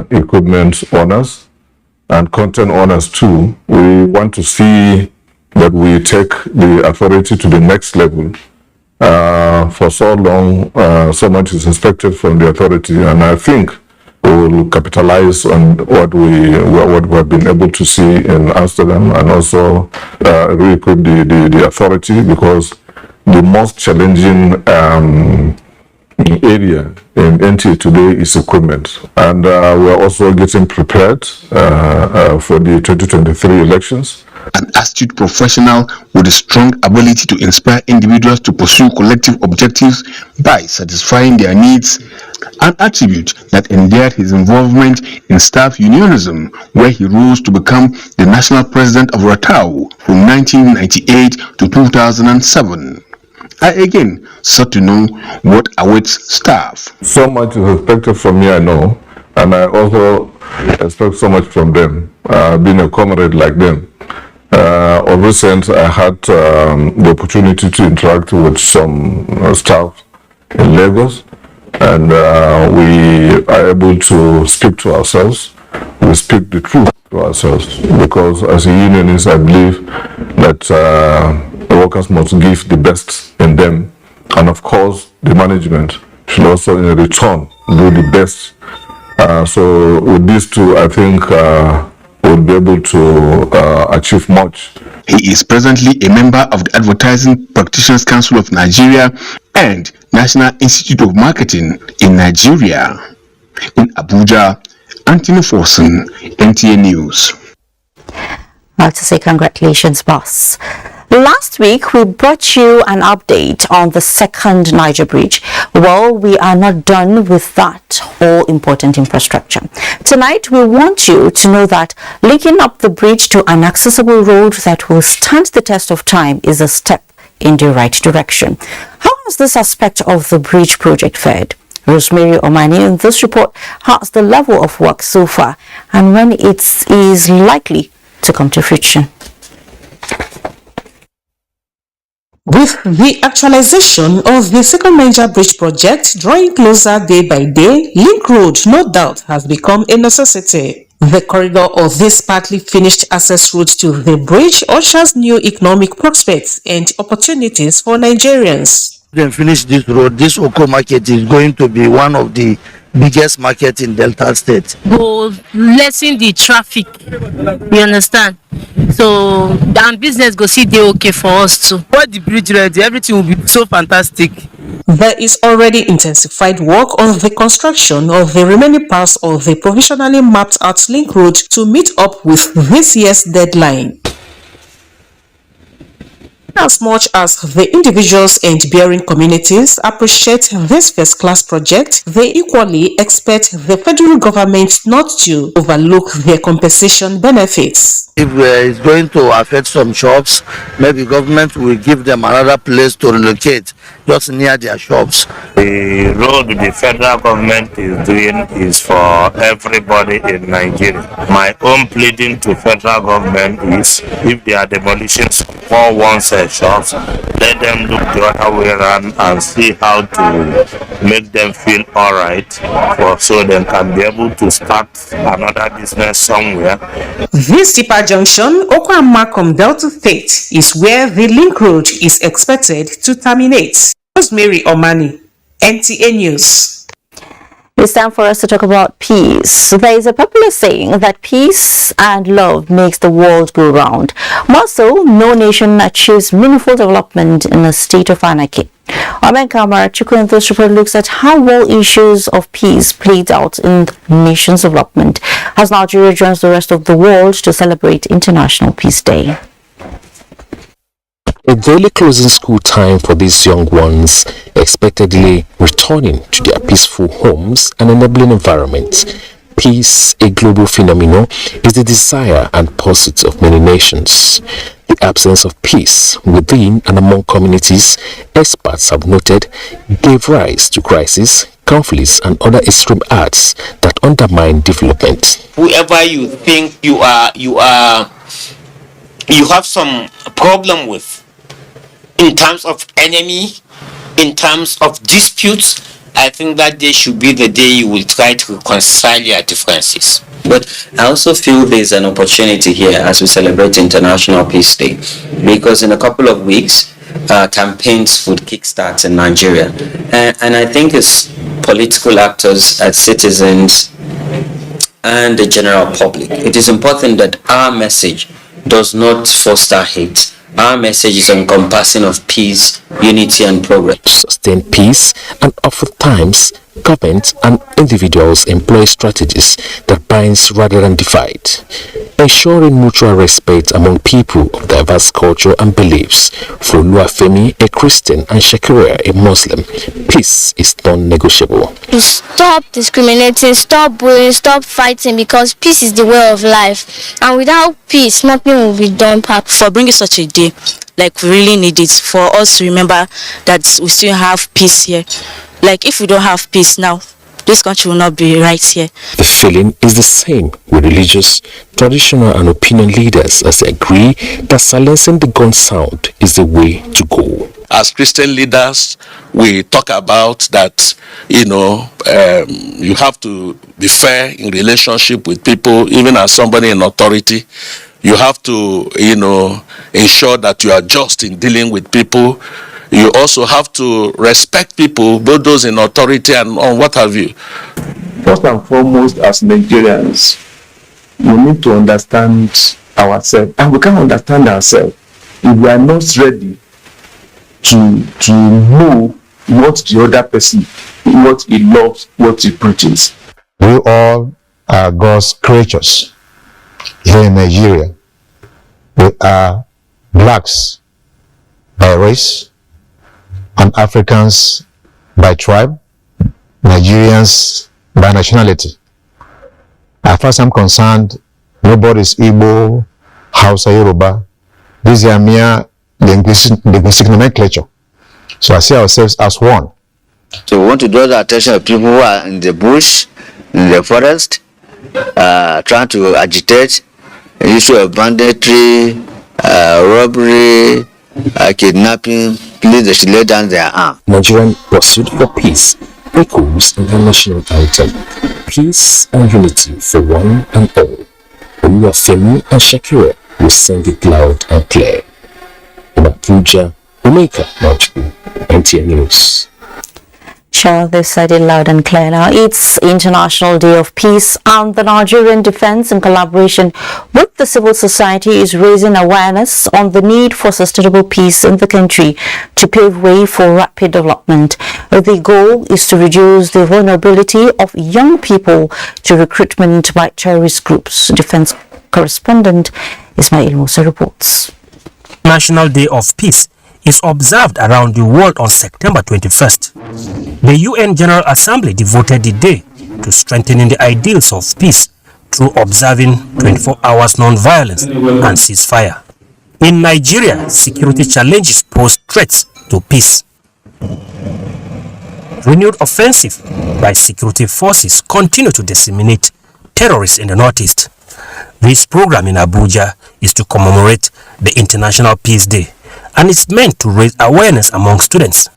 equipment owners and content owners too. We want to see that we take the authority to the next level. For so long, so much is expected from the authority, and I think we will capitalize on what we have been able to see in Amsterdam, and also re-equip the authority, because the most challenging area in NTA today is equipment, and we are also getting prepared for the 2023 elections. An astute professional with a strong ability to inspire individuals to pursue collective objectives by satisfying their needs, an attribute that endeared his involvement in staff unionism, where he rose to become the national president of Ratau from 1998 to 2007. I again sought to know what awaits staff. So much is expected from me, I know, and I also expect so much from them, being a comrade like them. Of recent, I had the opportunity to interact with some staff in Lagos, and we are able to speak to ourselves we speak the truth to ourselves, because as a unionist, I believe that the workers must give the best in them, and of course the management should also in return do the best. So with these two, I think we'll be able to achieve much. He is presently a member of the Advertising Practitioners Council of Nigeria and National Institute of Marketing in Nigeria. In Abuja, Anthony Forson, NTA News. I have to say congratulations, boss. Last week, we brought you an update on the second Niger Bridge. Well, we are not done with that all-important infrastructure. Tonight, we want you to know that linking up the bridge to an accessible road that will stand the test of time is a step in the right direction. How has this aspect of the bridge project fared? Rosemary Omani in this report has the level of work so far and when it is likely to come to fruition. With the actualization of the second Niger Bridge project drawing closer day by day, Link Road no doubt has become a necessity. The corridor of this partly finished access route to the bridge ushers new economic prospects and opportunities for Nigerians. Then finish this road, this Oko market is going to be one of the biggest markets in Delta State. Go lessen the traffic, you understand? So and business go see they okay for us too. What the bridge ready, everything will be so fantastic. There is already intensified work on the construction of the remaining parts of the provisionally mapped out Link Road to meet up with this year's deadline. As much as the individuals and bearing communities appreciate this first-class project, they equally expect the federal government not to overlook their compensation benefits. If it's going to affect some shops, maybe government will give them another place to relocate just near their shops. The road the federal government is doing is for everybody in Nigeria. My own pleading to federal government is if they are demolishing small one-set shops, let them look the other way around and see how to make them feel all right, so they can be able to start another business somewhere. This Tipa Junction, Okwama Delta State, is where the Link Road is expected to terminate. Rosemary Omani, NTA News. It's time for us to talk about peace. There is a popular saying that peace and love makes the world go round. More so, no nation achieves meaningful development in a state of anarchy. Omenka Marachuku in this report looks at how well issues of peace played out in the nation's development as Nigeria joins the rest of the world to celebrate International Peace Day. A daily closing school time for these young ones, expectedly returning to their peaceful homes and enabling environments. Peace, a global phenomenon, is the desire and pursuit of many nations. The absence of peace within and among communities, experts have noted, gave rise to crises, conflicts and other extreme acts that undermine development. Whoever you think you have some problem with, in terms of enemy, in terms of disputes, I think that day should be the day you will try to reconcile your differences. But I also feel there's an opportunity here as we celebrate International Peace Day, because in a couple of weeks, campaigns would kickstart in Nigeria. And I think as political actors, as citizens, and the general public, it is important that our message does not foster hate. Our message is encompassing of peace, unity and progress. To sustain peace, and oftentimes governments and individuals employ strategies that binds rather than divide, ensuring mutual respect among people of diverse culture and beliefs. For Oluwafemi, a Christian, and Shakira, a Muslim, peace is non-negotiable. To stop discriminating, stop bullying, stop fighting, because peace is the way of life, and without peace nothing will be done. For bringing such a day, like we really need it for us to remember that we still have peace here. Like if we don't have peace now, this country will not be right here. The feeling is the same with religious, traditional and opinion leaders as they agree that silencing the gun sound is the way to go. As Christian leaders, we talk about that, you have to be fair in relationship with people, even as somebody in authority. You have to, ensure that you are just in dealing with people. You also have to respect people, both those in authority and on what have you. First and foremost, as Nigerians, we need to understand ourselves, and we can't understand ourselves if we are not ready to know what the other person, what he loves, what he preaches. We all are God's creatures here in Nigeria. We are blacks by race and Africans by tribe, Nigerians by nationality. As far as I'm concerned, nobody is Igbo, Hausa, Yoruba. These are mere linguistic nomenclature. So I see ourselves as one. So we want to draw the attention of people who are in the bush, in the forest, trying to agitate the issue of banditry, robbery, kidnapping. Please, they should lay down their arm. Nigerian pursuit for peace echoes in the national anthem. Peace and unity for one and all. Olúwafẹ́mi and Shakira will sing it loud and clear. In Abuja, Omeka Mountain, NTA News. Sure, they said it loud and clear now. It's International Day of Peace, and the Nigerian Defense, in collaboration with the civil society, is raising awareness on the need for sustainable peace in the country to pave way for rapid development. The goal is to reduce the vulnerability of young people to recruitment by terrorist groups. Defense correspondent Ismail Musa reports. National Day of Peace is observed around the world on September 21st. The UN General Assembly devoted the day to strengthening the ideals of peace through observing 24 hours non-violence and ceasefire. In Nigeria, security challenges pose threats to peace. Renewed offensive by security forces continue to disseminate terrorists in the northeast. This program in Abuja is to commemorate the International Peace Day, and it's meant to raise awareness among students.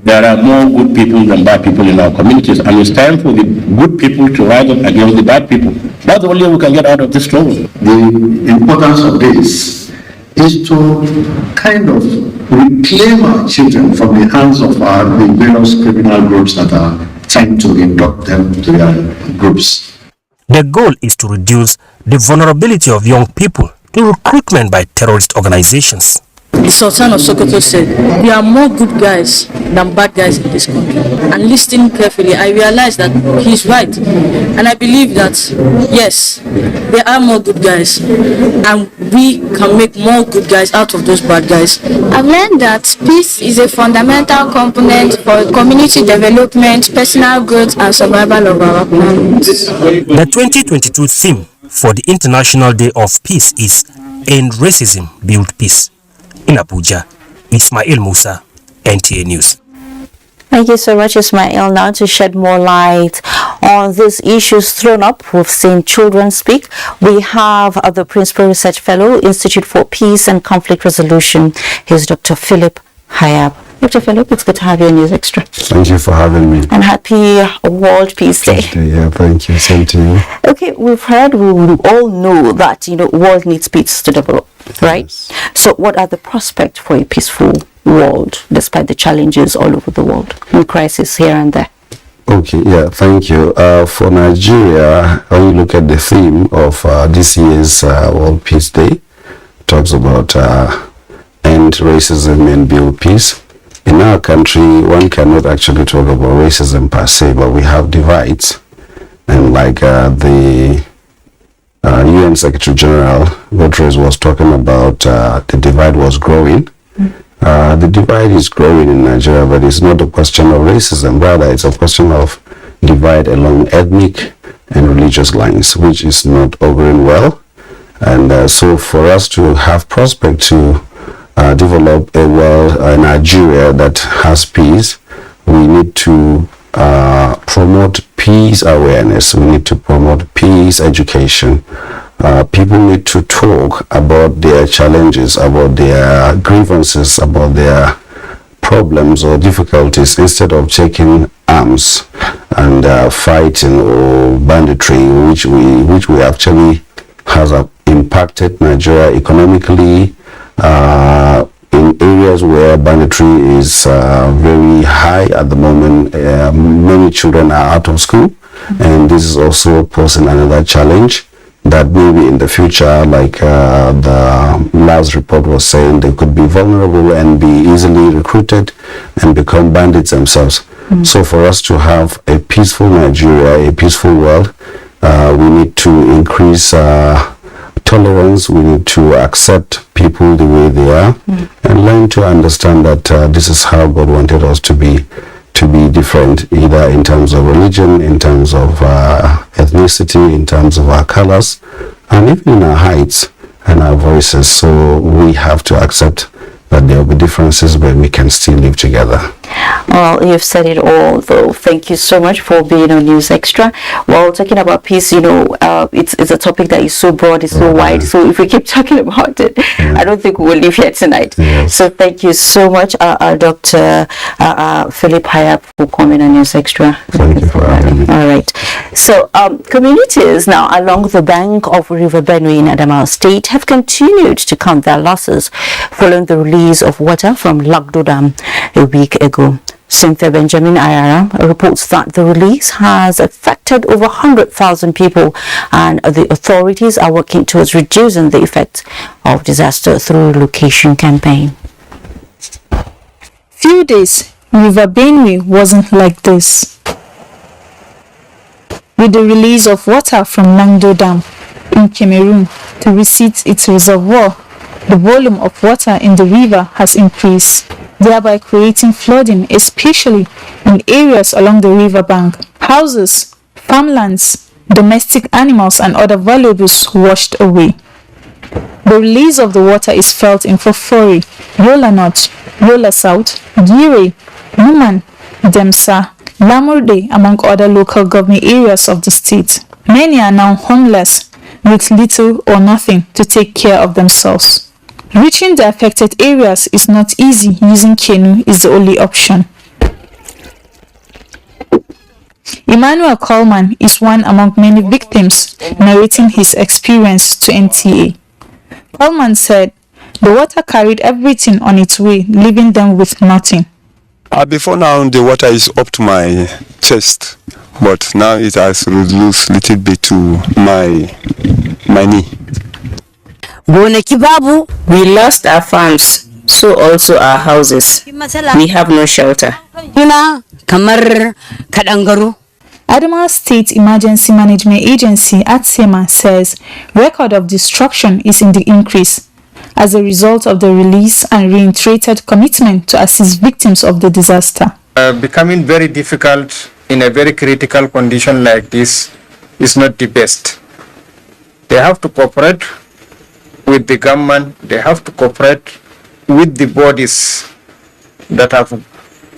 There are more good people than bad people in our communities, and it's time for the good people to rise up against the bad people. That's the only way we can get out of this trouble. The importance of this is to kind of reclaim our children from the hands of the various criminal groups that are trying to induct them to their groups. The goal is to reduce the vulnerability of young people to recruitment by terrorist organizations. The Sultan of Sokoto said, there are more good guys than bad guys in this country. And listening carefully, I realized that he's right. And I believe that, yes, there are more good guys. And we can make more good guys out of those bad guys. I've learned that peace is a fundamental component for community development, personal growth, and survival of our planet. The 2022 theme for the International Day of Peace is End Racism, Build Peace. In Abuja, Ismail Musa, NTA News. Thank you so much, Ismail. Now to shed more light on these issues thrown up, we've seen children speak. We have the Principal Research Fellow, Institute for Peace and Conflict Resolution. He's Dr. Philip Hayab. Dr. Philip, it's good to have you in News Extra. Thank you for having me. And happy World Peace Day. Yeah, thank you. Same to you. Okay, we all know that, world needs peace to develop, right? Yes. So what are the prospects for a peaceful world, despite the challenges all over the world, and crisis here and there? Okay, yeah, thank you. For Nigeria, when you look at the theme of this year's World Peace Day, it talks about end racism and build peace. In our country, one cannot actually talk about racism per se, but we have divides. And like the UN Secretary General Guterres was talking about, the divide was growing. The divide is growing in Nigeria, but it's not a question of racism. Rather, it's a question of divide along ethnic and religious lines, which is not auguring well. And so for us to have prospect to develop a Nigeria that has peace, we need to promote peace awareness. We need to promote peace education. People need to talk about their challenges, about their grievances, about their problems or difficulties, instead of taking arms and fighting or banditry, which we actually has impacted Nigeria economically, in areas where banditry is very high at the moment. Many children are out of school, and this is also posing another challenge that maybe in the future, like the last report was saying, they could be vulnerable and be easily recruited and become bandits themselves. So for us to have a peaceful Nigeria, a peaceful world, we need to increase tolerance. We need to accept people the way they are, and learn to understand that this is how God wanted us to be different, either in terms of religion, in terms of ethnicity, in terms of our colors, and even in our heights and our voices. So we have to accept that there will be differences, but we can still live together. Well, you've said it all, though. Thank you so much for being on News Extra. Well, talking about peace, it's a topic that is so broad, it's so wide. So if we keep talking about it, I don't think we'll leave here tonight. So thank you so much, Dr. Philip Hayab, for coming on News Extra. Thank you for having me. All right. So communities now along the bank of River Benue in Adamawa State have continued to count their losses following the release of water from Lagdo Dam a week ago. Cynthia Benjamin Ayara reports that the release has affected over 100,000 people, and the authorities are working towards reducing the effects of disaster through relocation campaign. Few days, River Benue wasn't like this. With the release of water from Lagdo Dam in Cameroon to reset its reservoir, the volume of water in the river has increased, thereby creating flooding, especially in areas along the riverbank. Houses, farmlands, domestic animals and other valuables washed away. The release of the water is felt in Fofori, Yola North, Yola South, Gire, Numan, Demsa, Lamurde, among other local government areas of the state. Many are now homeless with little or nothing to take care of themselves. Reaching the affected areas is not easy. Using canoe is the only option. Emmanuel Coleman is one among many victims, narrating his experience to NTA. Coleman said the water carried everything on its way, leaving them with nothing. Before now, the water is up to my chest, but now it has reduced a little bit to my knee. We lost our farms, so also our houses. We have no shelter. Adamawa State Emergency Management Agency (ATSEMA) says record of destruction is in the increase as a result of the release and reiterated commitment to assist victims of the disaster. Becoming very difficult in a very critical condition like this is not the best. They have to cooperate with the government, they have to cooperate with the bodies that have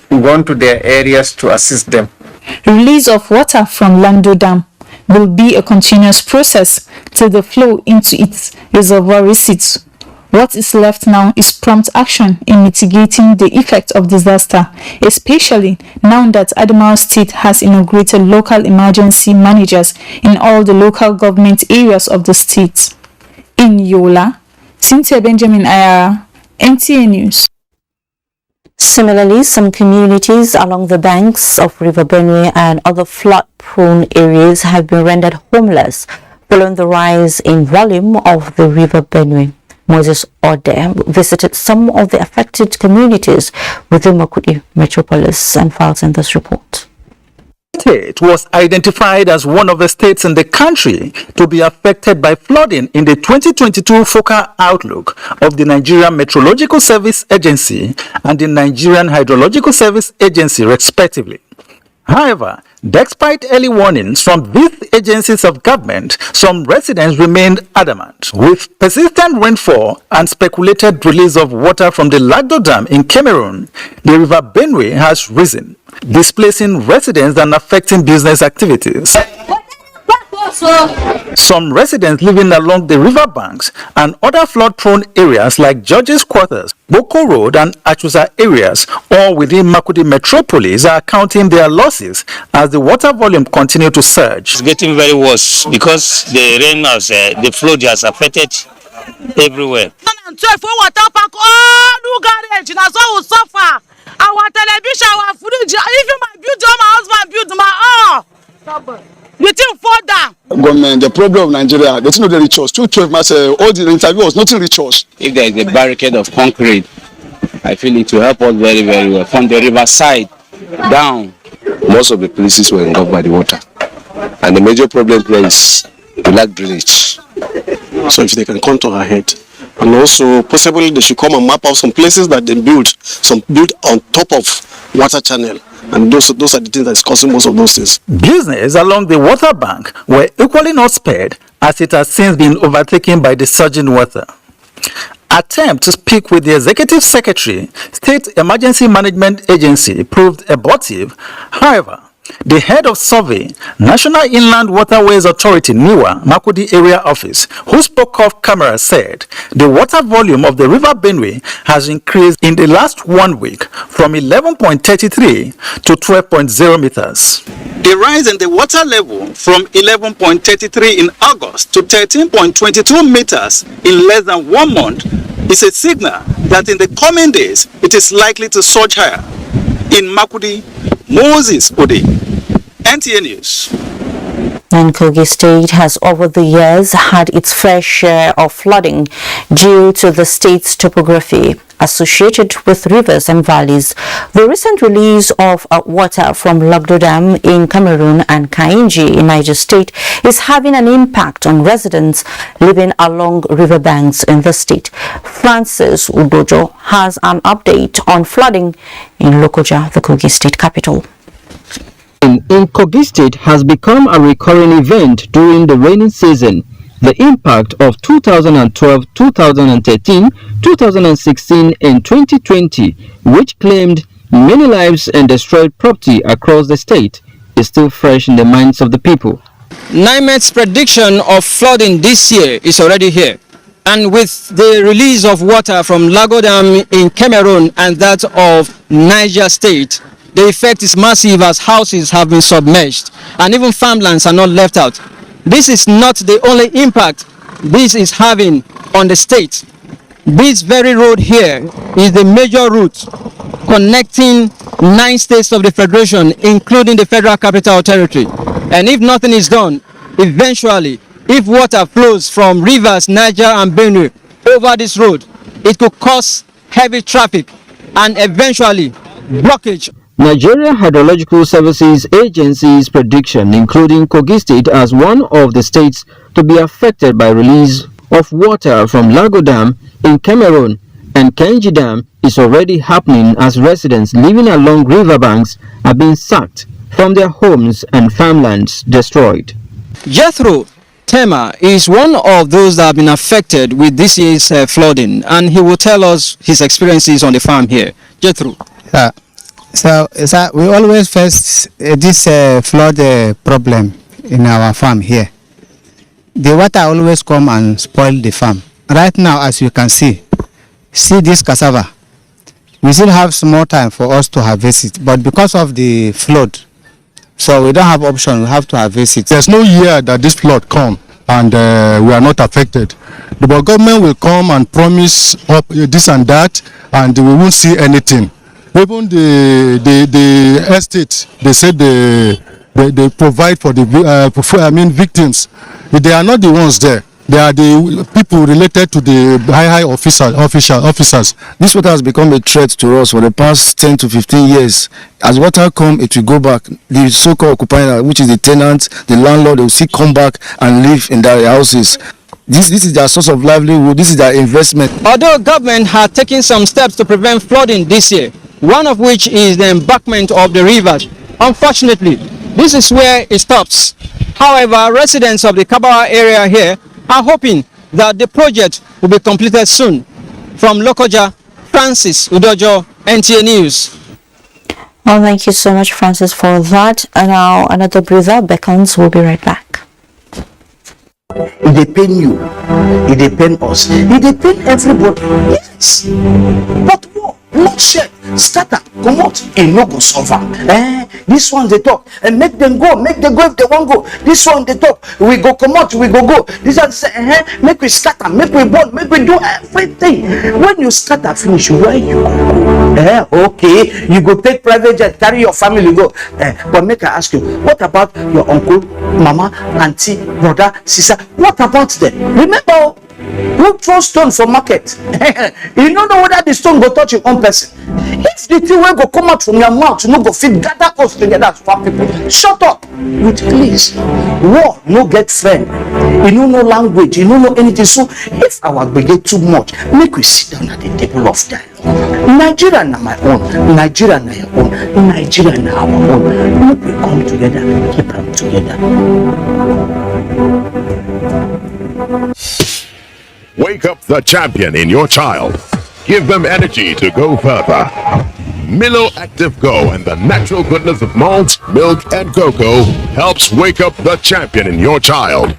gone to their areas to assist them. Release of water from Lagdo Dam will be a continuous process till the flow into its reservoir recedes. What is left now is prompt action in mitigating the effect of disaster, especially now that Adamawa State has inaugurated local emergency managers in all the local government areas of the state. In Yola, Cynthia Benjamin Ayara, NTA News. Similarly, some communities along the banks of River Benue and other flood-prone areas have been rendered homeless following the rise in volume of the River Benue. Moses Ode visited some of the affected communities within Makurdi Metropolis and files in this report. State was identified as one of the states in the country to be affected by flooding in the 2022 focal outlook of the Nigerian Meteorological Service Agency and the Nigerian Hydrological Service Agency, respectively. However, despite early warnings from these agencies of government, some residents remained adamant. With persistent rainfall and speculated release of water from the Lagdo Dam in Cameroon, the River Benue has risen, displacing residents and affecting business activities. Some residents living along the river banks and other flood-prone areas like George's Quarters, Boko Road and Achusa areas, all within Makurdi metropolis, are counting their losses as the water volume continues to surge. It's getting very worse because the rain has, the flood has affected everywhere. Our television, our fridge, even my build, my husband built my the thing fall down. Government, the problem of Nigeria, they don't reach us. 212 months, all the interview was nothing reach us. If there is a barricade of concrete, I feel it will help us very, very well. From the riverside down, most of the places were engulfed by the water, and the major problem there is the lack drainage. So if they can come to our head, and also possibly they should come and map out some places that they built on top of water channel. And those are the things that is causing most of those things. Business along the water bank were equally not spared, as it has since been overtaken by the surging water. Attempt to speak with the Executive Secretary, State Emergency Management Agency, proved abortive. However, the head of survey, National Inland Waterways Authority, NIWA, Makurdi Area Office, who spoke off camera, said the water volume of the River Benue has increased in the last 1 week from 11.33 to 12.0 meters. The rise in the water level from 11.33 in August to 13.22 meters in less than 1 month is a signal that in the coming days it is likely to surge higher. In Makurdi, Moses Ode, NTA News. And Kogi State has over the years had its fair share of flooding due to the state's topography associated with rivers and valleys. The recent release of water from Lagdo Dam in Cameroon and Kainji in Niger State is having an impact on residents living along riverbanks in the state. Francis Udojo has an update on flooding in Lokoja, the Kogi State capital. In Kogi State has become a recurring event during the rainy season. The impact of 2012, 2013, 2016 and 2020, which claimed many lives and destroyed property across the state, is still fresh in the minds of the people. NIMET's prediction of flooding this year is already here. And with the release of water from Lagdo Dam in Cameroon and that of Niger State, the effect is massive as houses have been submerged and even farmlands are not left out. This is not the only impact this is having on the state. This very road here is the major route connecting 9 states of the Federation, including the Federal Capital Territory. And if nothing is done, eventually, if water flows from rivers Niger and Benue over this road, it could cause heavy traffic and eventually blockage. Nigeria Hydrological Services Agency's prediction, including Kogi State as one of the states to be affected by release of water from Lagdo Dam in Cameroon and Kainji Dam, is already happening as residents living along riverbanks are being sacked from their homes and farmlands destroyed. Jethro Tema is one of those that have been affected with this year's flooding, and he will tell us his experiences on the farm here. Jethro. So we always face this flood problem in our farm here. The water always come and spoil the farm. Right now, as you can see this cassava. We still have small time for us to harvest it, but because of the flood, so we don't have option. We have to harvest it. There's no year that this flood come and we are not affected. The government will come and promise this and that, and we won't see anything. Even the estate, they said they provide for the victims. They are not the ones there. They are the people related to the high officers. This water has become a threat to us for the past 10 to 15 years. As water come, it will go back. The so-called occupier, which is the tenant, the landlord, they will still come back and live in their houses. This is their source of livelihood. This is their investment. Although government had taken some steps to prevent flooding this year, one of which is the embankment of the rivers Unfortunately, this is where it stops. However, residents of the Kabawa area here are hoping that the project will be completed soon. From Lokoja, Francis Udojo, NTA News. Well, thank you so much, Francis, for that. And now another breather beckons. We'll be right back. It depends you. It depends us. It depends everybody. Yes. But what? Bloodshed. Starter. Come out. It no go solve. This one they talk. And make them go. Make them go if they want go. This one they talk. We go come out. We go. This one say, make we scatter. Make we burn. Make we do everything. When you scatter finish, where you go? Okay. You go take private jet. Carry your family go. But make I ask you, what about your uncle, mama, auntie, brother, sister? What about them? Remember, who throw stone for market? You don't know whether the stone go touch your own person. If the thing will go come out from your mouth, you no go fit gather us together as one people. Shut up with please. War no get friend. You don't know language. You don't know anything. So if our brigade too much, make we sit down at the table of dialogue. Nigeria na my own. Nigeria na your own. Nigeria na our own. Make we come together. Keep them together. Wake up the champion in your child. Give them energy to go further. Milo Active Go and the natural goodness of malt, milk, and cocoa helps wake up the champion in your child.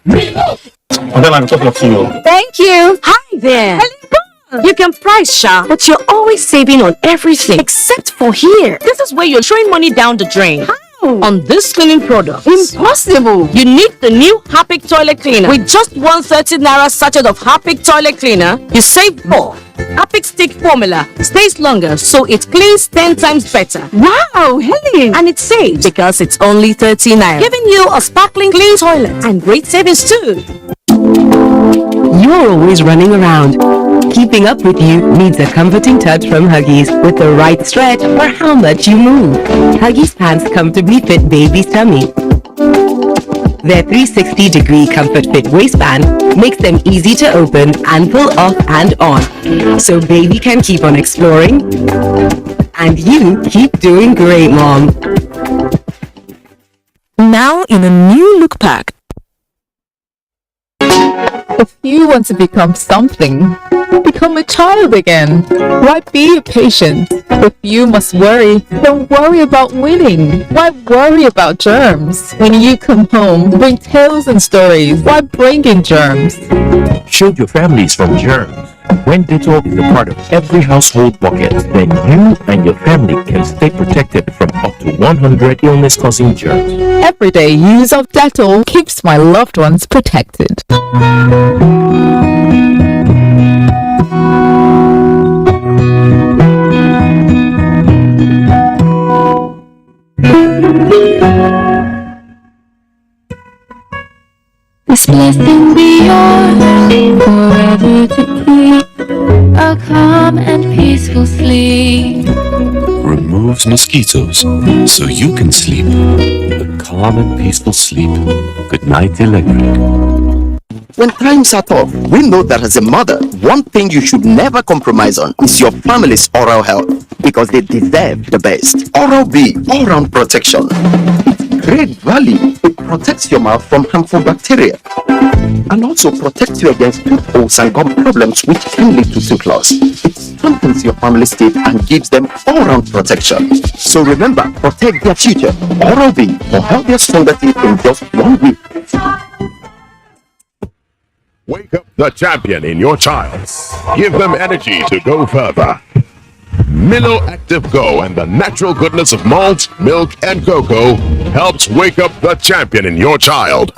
Milo! I'm talking to you. Thank you. Hi there. You can price shop, but you're always saving on everything except for here. This is where you're throwing money down the drain. On this cleaning product. Impossible. You need the new Harpic toilet cleaner. With just 130 naira sachet of Harpic toilet cleaner, you save more. Harpic stick formula stays longer, so it cleans 10 times better. Wow, Helen! And it saves because it's only 30 naira, giving you a sparkling clean toilet and great savings too. You're always running around. Keeping up with you needs a comforting touch from Huggies with the right stretch for how much you move. Huggies pants comfortably fit baby's tummy. Their 360-degree comfort fit waistband makes them easy to open and pull off and on. So baby can keep on exploring and you keep doing great, Mom. Now in a new look pack. If you want to become something, become a child again. Why be patient? If you must worry, don't worry about winning. Why worry about germs? When you come home, bring tales and stories. Why bring in germs? Shield your families from germs. When Dettol is a part of every household bucket, then you and your family can stay protected from up to 100 illness-causing germs. Everyday use of Dettol keeps my loved ones protected. This blessing be yours, forever to keep a calm and peaceful sleep. Removes mosquitoes so you can sleep a calm and peaceful sleep. Good night, Electric. When times are tough, we know that as a mother, one thing you should never compromise on is your family's oral health, because they deserve the best. Oral-B, all-round protection. Great value. It protects your mouth from harmful bacteria and also protects you against tooth holes and gum problems which can lead to tooth loss. It strengthens your family's teeth and gives them all-round protection. So remember, protect their future. Oral-B for healthier, stronger teeth in just 1 week. Wake up the champion in your child. Give them energy to go further. Milo Active Go and the natural goodness of malt, milk, and cocoa helps wake up the champion in your child.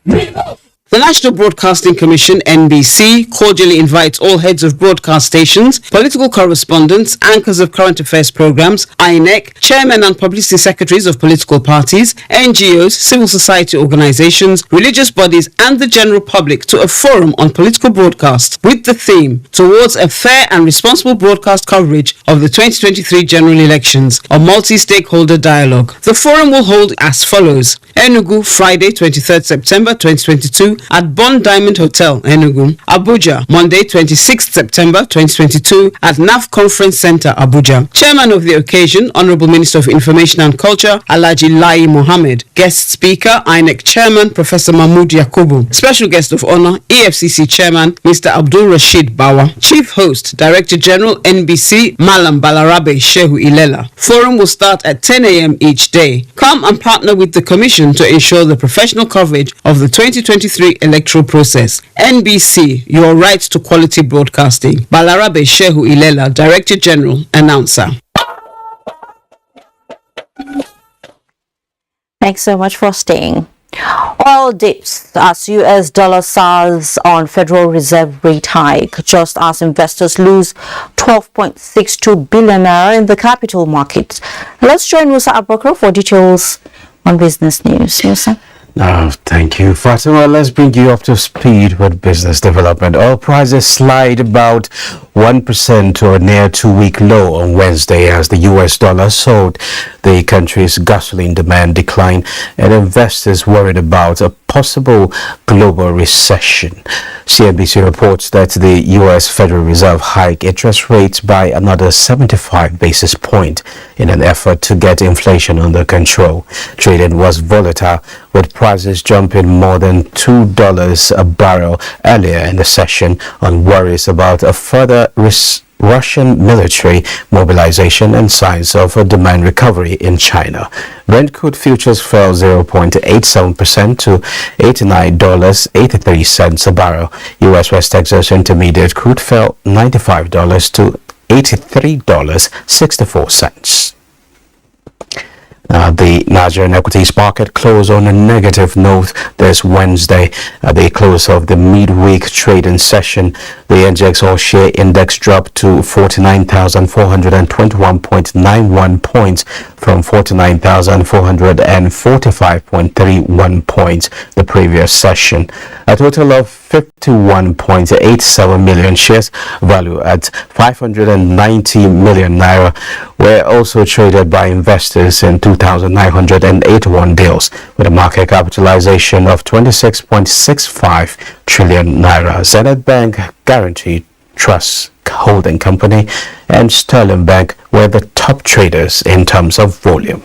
Milo. The National Broadcasting Commission, NBC, cordially invites all heads of broadcast stations, political correspondents, anchors of current affairs programs, INEC, chairmen and publicity secretaries of political parties, NGOs, civil society organizations, religious bodies, and the general public to a forum on political broadcast with the theme Towards a Fair and Responsible Broadcast Coverage of the 2023 General Elections, a multi-stakeholder dialogue. The forum will hold as follows: Enugu, Friday, 23rd September 2022, 2022 at Bond Diamond Hotel, Enugu. Abuja, Monday 26th September 2022 at NAF Conference Center, Abuja. Chairman of the occasion, Honorable Minister of Information and Culture, Alhaji Lai Mohammed. Guest speaker, INEC Chairman, Professor Mahmood Yakubu. Special guest of honor, EFCC Chairman, Mr. Abdul Rashid Bawa. Chief host, Director General, NBC, Malam Balarabe Shehu Ilela. Forum will start at 10 a.m. each day. Come and partner with the Commission to ensure the professional coverage of the 2023 electoral process. NBC, your right to quality broadcasting. Balarabe Shehu Ilela, Director General, Announcer. Thanks so much for staying. Oil dips as US dollar SARS on Federal Reserve rate hike, just as investors lose 12.62 billion naira in the capital markets. Let's join Musa Abakar for details on business news. Musa. Thank you, Fatima. Let's bring you up to speed with business development. Oil prices slide about 1% to a near 2-week low on Wednesday as the US dollar sold. The country's gasoline demand declined and investors worried about a possible global recession. CNBC reports that the US Federal Reserve hiked interest rates by another 75 basis points in an effort to get inflation under control. Trading was volatile, with prices jumping more than $2 a barrel earlier in the session on worries about a further Russian military mobilization and signs of a demand recovery in China. Brent crude futures fell 0.87% to $89.83 a barrel. US West Texas Intermediate crude fell $95 to $83.64. The Nigerian equities market closed on a negative note this Wednesday. At the close of the midweek trading session, the NGX all-share index dropped to 49,421.91 points from 49,445.31 points the previous session. A total of 51.87 million shares, valued at 590 million naira, were also traded by investors in 2,981 deals, with a market capitalization of 26.65 trillion naira. Zenith Bank, Guaranty Trust Holding Company, and Sterling Bank were the top traders in terms of volume.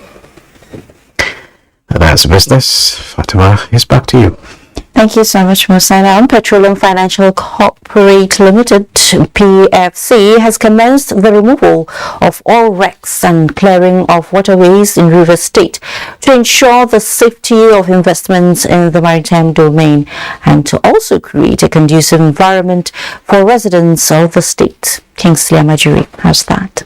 And that's business. Fatima, it's back to you. Thank you so much, Musa. Now, Petroleum Financial Corporate Limited, PFC, has commenced the removal of all wrecks and clearing of waterways in Rivers State to ensure the safety of investments in the maritime domain and to also create a conducive environment for residents of the state. Kingsley Amajiri has that.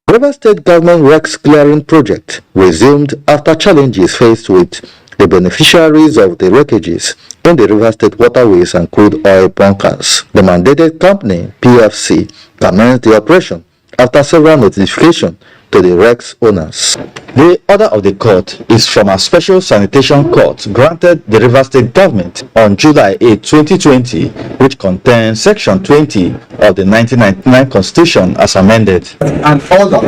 Rivers State Government Wrecks Clearing Project resumed after challenges faced with the beneficiaries of the wreckages in the River State waterways and crude oil bunkers. The mandated company, PFC, commenced the operation after several notifications to the wrecks owners. The order of the court is from a special sanitation court granted the River State government on July 8, 2020, which contains Section 20 of the 1999 Constitution as amended. An order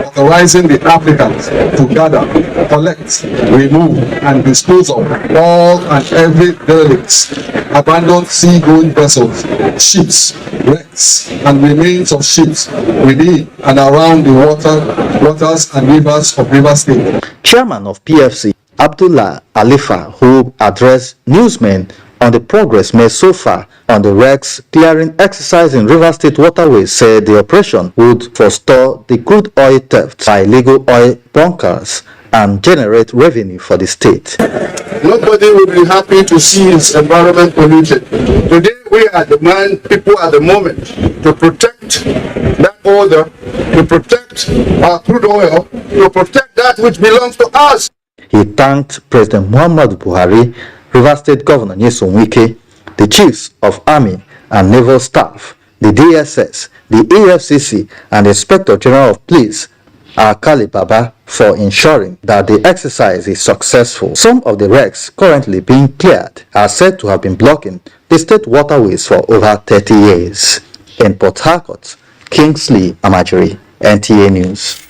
authorizing the applicants to gather, collect, remove, and dispose of all and every derelicts, abandoned seagoing vessels, ships, wrecks, and remains of ships within and around the waters and rivers of River State. Chairman of PFC, Abdullah Alifa, who addressed newsmen on the progress made so far on the wrecks clearing exercise in River State waterways, said the operation would forestall the crude oil theft by illegal oil bunkers and generate revenue for the state. Nobody will be happy to see its environment polluted. Today we are demanding people at the moment to protect that order, to protect our crude oil, to protect that which belongs to us. He thanked President Muhammadu Buhari, River State Governor Nyesom Wike, the chiefs of Army and Naval Staff, the DSS, the EFCC, and the Inspector General of Police, Alkali Baba, for ensuring that the exercise is successful. Some of the wrecks currently being cleared are said to have been blocking the state waterways for over 30 years. In Port Harcourt, Kingsley Amajiri, NTA News.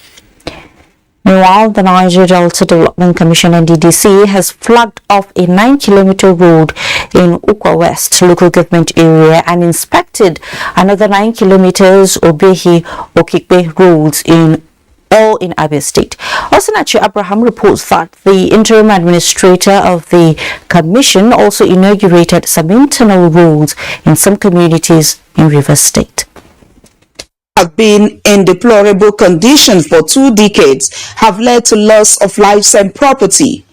Meanwhile, the Niger Delta Development Commission NDDC has flagged off a 9-kilometer road in Ukwa West local government area and inspected another 9 kilometers Obehi Okikbe roads in Abia State. Osinachi Abraham reports that the interim administrator of the commission also inaugurated some internal roads in some communities in Rivers State. Have been in deplorable condition for 2 decades have led to loss of lives and property.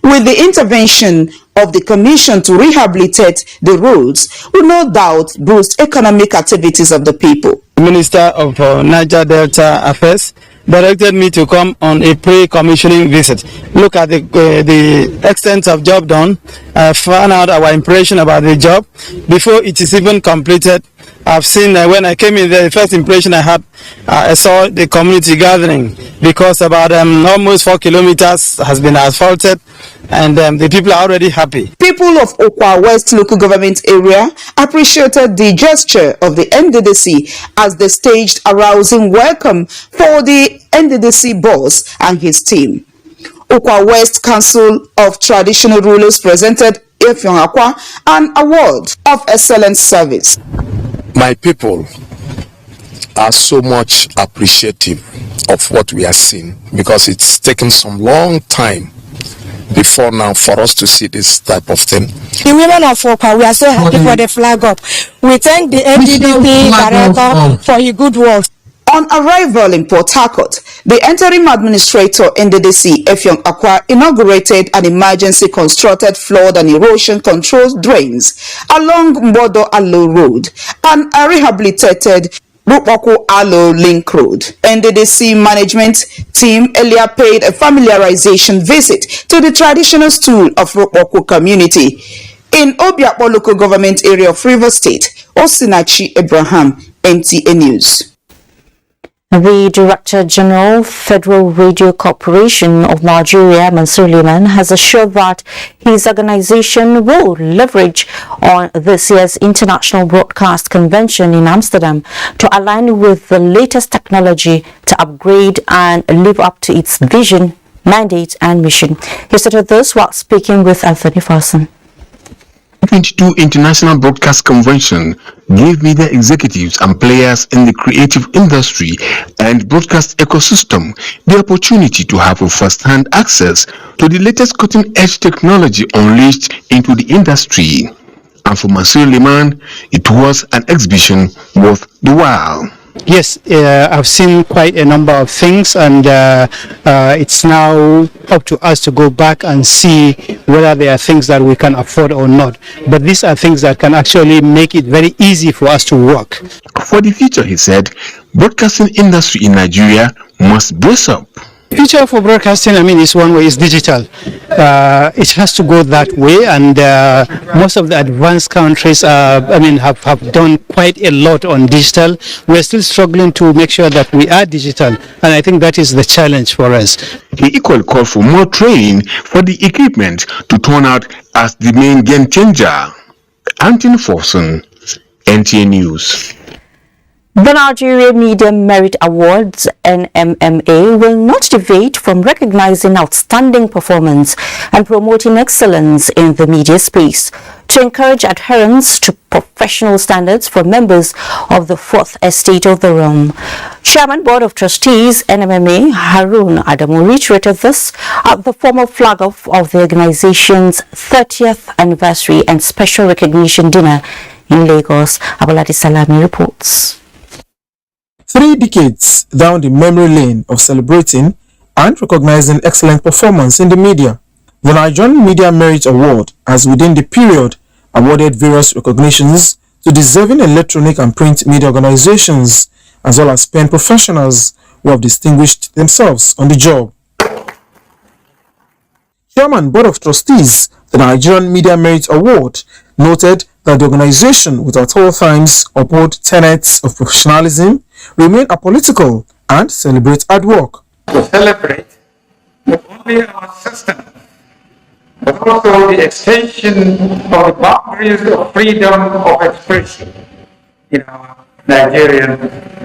With the intervention of the commission to rehabilitate the roads will no doubt boost economic activities of the people. The Minister of Niger Delta Affairs directed me to come on a pre-commissioning visit, look at the extent of job done, find out our impression about the job before it is even completed. I've seen when I came in there, the first impression I had, I saw the community gathering because about almost 4 kilometers has been asphalted and the people are already happy. People of Ukwa West local government area appreciated the gesture of the NDDC as they staged a rousing welcome for the NDDC boss and his team. Ukwa West Council of Traditional Rulers presented Effiong Akwa an award of excellent service. My people are so much appreciative of what we are seeing because it's taken some long time before now for us to see this type of thing. The women of Okwa, we are so happy for the flag up. We thank the NDDP director for his good work. On arrival in Port Harcourt, the interim administrator NDDC Effiong Akwa inaugurated an emergency constructed flood and erosion control drains along Mbodo Alo Road and a rehabilitated Rupoko Alo Link Road. NDDC management team earlier paid a familiarization visit to the traditional stool of Rupoko community in Obiakpo local government area of Rivers State. Osinachi Abraham, NTA News. The Director General, Federal Radio Corporation of Nigeria, Mansur Liman, has assured that his organization will leverage on this year's International Broadcast Convention in Amsterdam to align with the latest technology to upgrade and live up to its vision, mandate and mission. He stated this while speaking with Anthony Farson. 2022 International Broadcast Convention gave media executives and players in the creative industry and broadcast ecosystem the opportunity to have a first-hand access to the latest cutting-edge technology unleashed into the industry. And for Mansur Liman, it was an exhibition worth the while. Yes, I've seen quite a number of things, and it's now up to us to go back and see whether there are things that we can afford or not. But these are things that can actually make it very easy for us to work. For the future, he said, broadcasting industry in Nigeria must brace up. Future for broadcasting, is one way, is digital. It has to go that way, and most of the advanced countries, have done quite a lot on digital. We're still struggling to make sure that we are digital, and I think that is the challenge for us. He equally called for more training for the equipment to turn out as the main game changer. Anthony Forson, NTA News. The Nigeria Media Merit Awards, NMMA, will not deviate from recognizing outstanding performance and promoting excellence in the media space to encourage adherence to professional standards for members of the Fourth Estate of the Realm. Chairman Board of Trustees, NMMA, Harun Adamu, reiterated this at the formal flag-off of the organization's 30th anniversary and special recognition dinner in Lagos. Abolade Salami reports. 3 decades down the memory lane of celebrating and recognizing excellent performance in the media, the Nigerian Media Merit Award has within the period awarded various recognitions to deserving electronic and print media organizations as well as pen professionals who have distinguished themselves on the job. Chairman Board of Trustees, the Nigerian Media Merit Award, noted that the organization would at all times uphold tenets of professionalism, remain apolitical, and celebrate hard work. To celebrate not only our system, but also the extension of the boundaries of freedom of expression in our Nigerian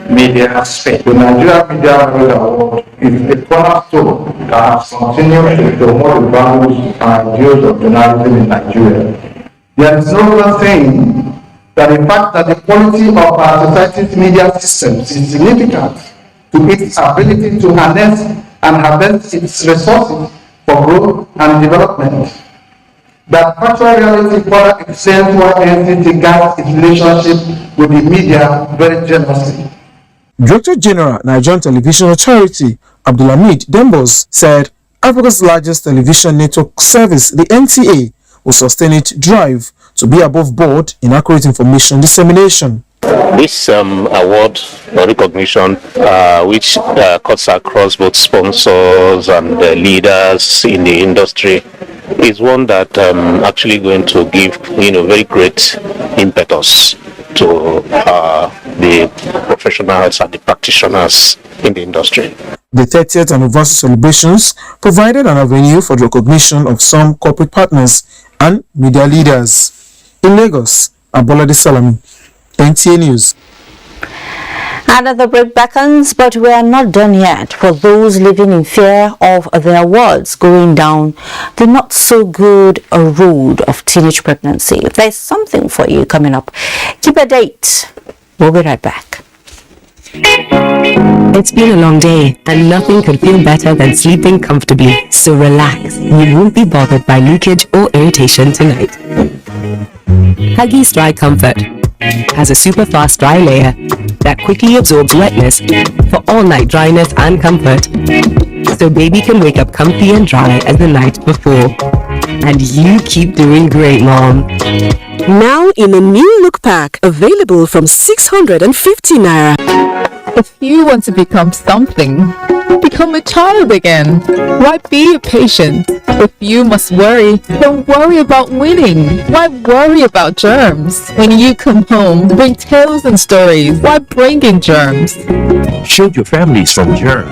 media space. The Nigerian Media Merit Award is a cornerstone that has continued to promote the values and ideals of journalism in Nigeria. There is no other thing that the fact that the quality of our society's media systems is significant to its ability to harness and harvest its resources for growth and development. That factual reality further extends why NCT guides its relationship with the media very generously. Director General, Nigerian Television Authority, Abdulhamid Dembos, said Africa's largest television network service, the NTA, will sustain its drive to be above board in accurate information dissemination. This award or recognition, which cuts across both sponsors and leaders in the industry, is one that actually going to give very great impetus to the professionals and the practitioners in the industry. The 30th anniversary celebrations provided an avenue for the recognition of some corporate partners and media leaders. In Lagos, Abolade Salami, NTA News. Another break beckons, but we are not done yet. For those living in fear of their awards going down the not so good road of teenage pregnancy, there's something for you coming up. Keep a date. We'll be right back. It's been a long day, and nothing could feel better than sleeping comfortably. So relax. You won't be bothered by leakage or irritation tonight. Huggies Dry Comfort has a super fast dry layer that quickly absorbs wetness for all night dryness and comfort. So baby can wake up comfy and dry as the night before. And you keep doing great, Mom. Now in a new look pack, available from 650 Naira. If you want to become something, become a child again. Why be a patient? If you must worry, don't worry about winning. Why worry about germs? When you come home, bring tales and stories. Why bring in germs? Shield your families from germs.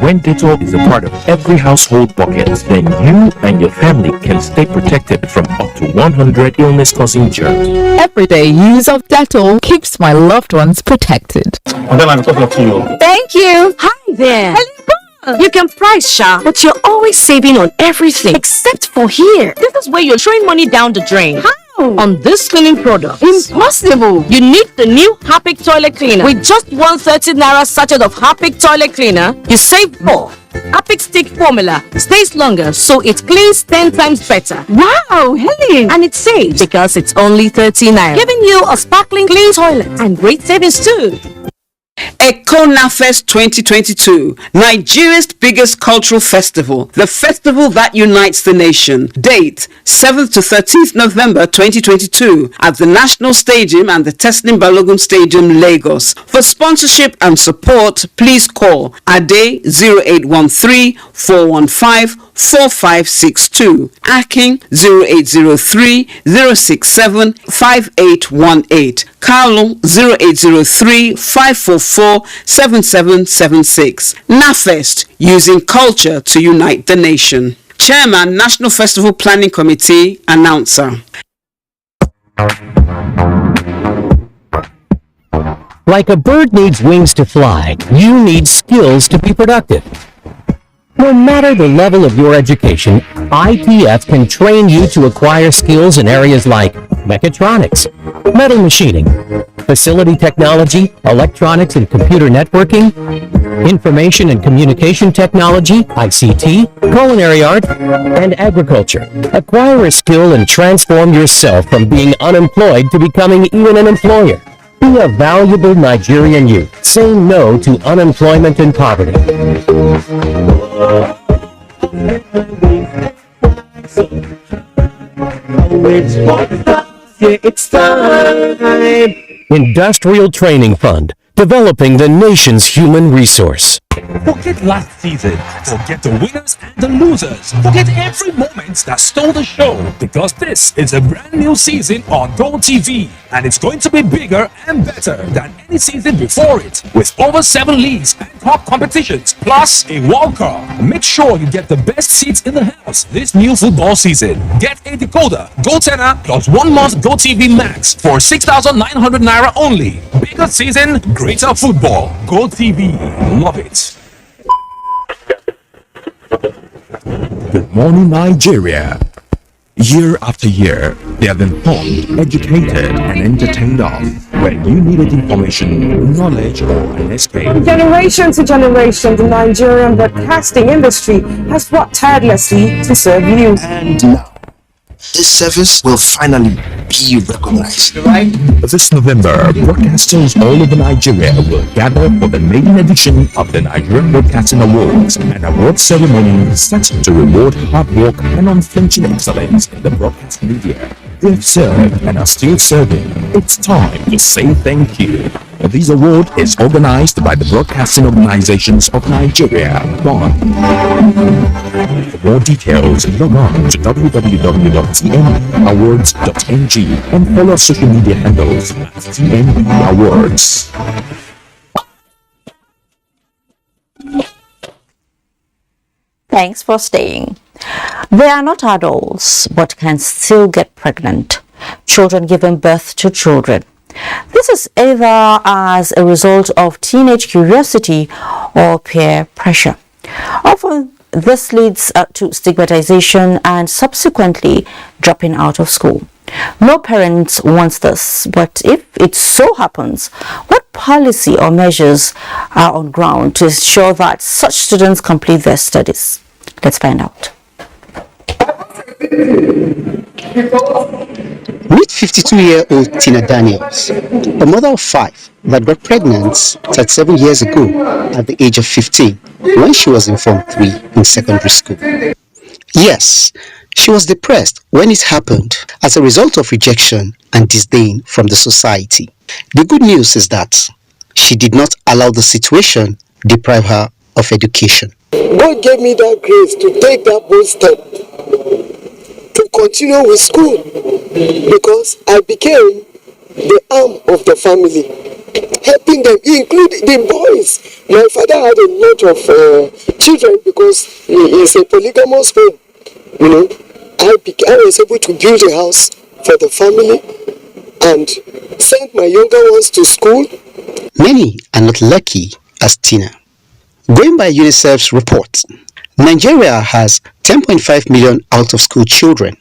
When Dettol is a part of every household bucket, then you and your family can stay protected from up to 100 illness-causing germs. Everyday use of Dettol keeps my loved ones protected. Thank you. Hi there. Hello. You can price shop, but you're always saving on everything except for here. This is where you're throwing money down the drain. How? On this cleaning product. Impossible. You need the new Harpic toilet cleaner. With just 130 Naira sachet of Harpic toilet cleaner, you save more. Harpic stick formula stays longer, so it cleans 10 times better. Wow, Helen! And it saves because it's only 30 Naira, giving you a sparkling clean toilet and great savings too. EcoNafest 2022, Nigeria's biggest cultural festival, the festival that unites the nation. Date 7th to 13th November 2022 at the National Stadium and the Teslim Balogun Stadium, Lagos. For sponsorship and support, please call Ade 0813 415 4562, Aking 0803 067 5818, Carlo 0803 544 7776. NAFEST, using culture to unite the nation. Chairman, National Festival Planning Committee, announcer. Like a bird needs wings to fly, you need skills to be productive. No matter the level of your education, IPF can train you to acquire skills in areas like mechatronics, metal machining, facility technology, electronics and computer networking, information and communication technology, ICT, culinary art, and agriculture. Acquire a skill and transform yourself from being unemployed to becoming even an employer. Be a valuable Nigerian youth. Say no to unemployment and poverty. It's time. Industrial Training Fund, developing the nation's human resource. Forget last season. Forget the winners and the losers. Forget every moment moments that stole the show, because this is a brand new season on Go TV, and it's going to be bigger and better than any season before it, with over 7 leagues and cup competitions, plus a World Cup. Make sure you get the best seats in the house this new football season. Get a decoder, Go Tenor, plus 1 month Go TV Max for 6,900 Naira only. Bigger season, greater football. Go TV. Love it. Good morning, Nigeria. Year after year, they have been informed, educated, and entertained of. When you needed information, knowledge, or an escape. Generation to generation, the Nigerian broadcasting industry has worked tirelessly to serve you. And now, this service will finally be recognized. This November, broadcasters all over Nigeria will gather for the maiden edition of the Nigerian Broadcasting Awards, an award ceremony set to reward hard work and unflinching excellence in the broadcast media. They have served and are still serving. It's time to say thank you. This award is organized by the Broadcasting Organizations of Nigeria. For more details, log on to www.tnawards.ng and follow social media handles at TNB Awards. Thanks for staying. They are not adults, but can still get pregnant. Children giving birth to children. This is either as a result of teenage curiosity or peer pressure. Often, this leads to stigmatization and subsequently dropping out of school. No parent wants this, but if it so happens, what policy or measures are on ground to ensure that such students complete their studies? Let's find out. Meet 52-year-old Tina Daniels, a mother of 5 that got pregnant 37 years ago at the age of 15 when she was in Form 3 in secondary school. Yes, she was depressed when it happened as a result of rejection and disdain from the society. The good news is that she did not allow the situation deprive her of education. God gave me that grace to take that bold step to continue with school because I became the arm of the family, helping them, including the boys. My father had a lot of children because he is a polygamous home. You know, I was able to build a house for the family and send my younger ones to school. Many are not lucky as Tina. Going by UNICEF's report, Nigeria has 10.5 million out-of-school children.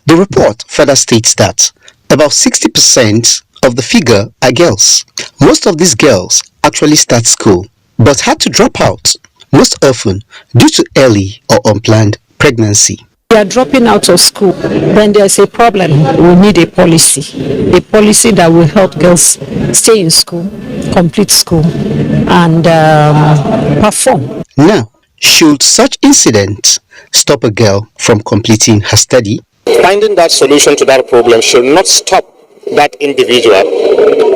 The report further states that about 60% of the figure are girls. Most of these girls actually start school, but had to drop out, most often due to early or unplanned pregnancy. They are dropping out of school. When there's a problem, we need a policy that will help girls stay in school, complete school, and perform. Now, should such incidents stop a girl from completing her study? Finding that solution to that problem should not stop that individual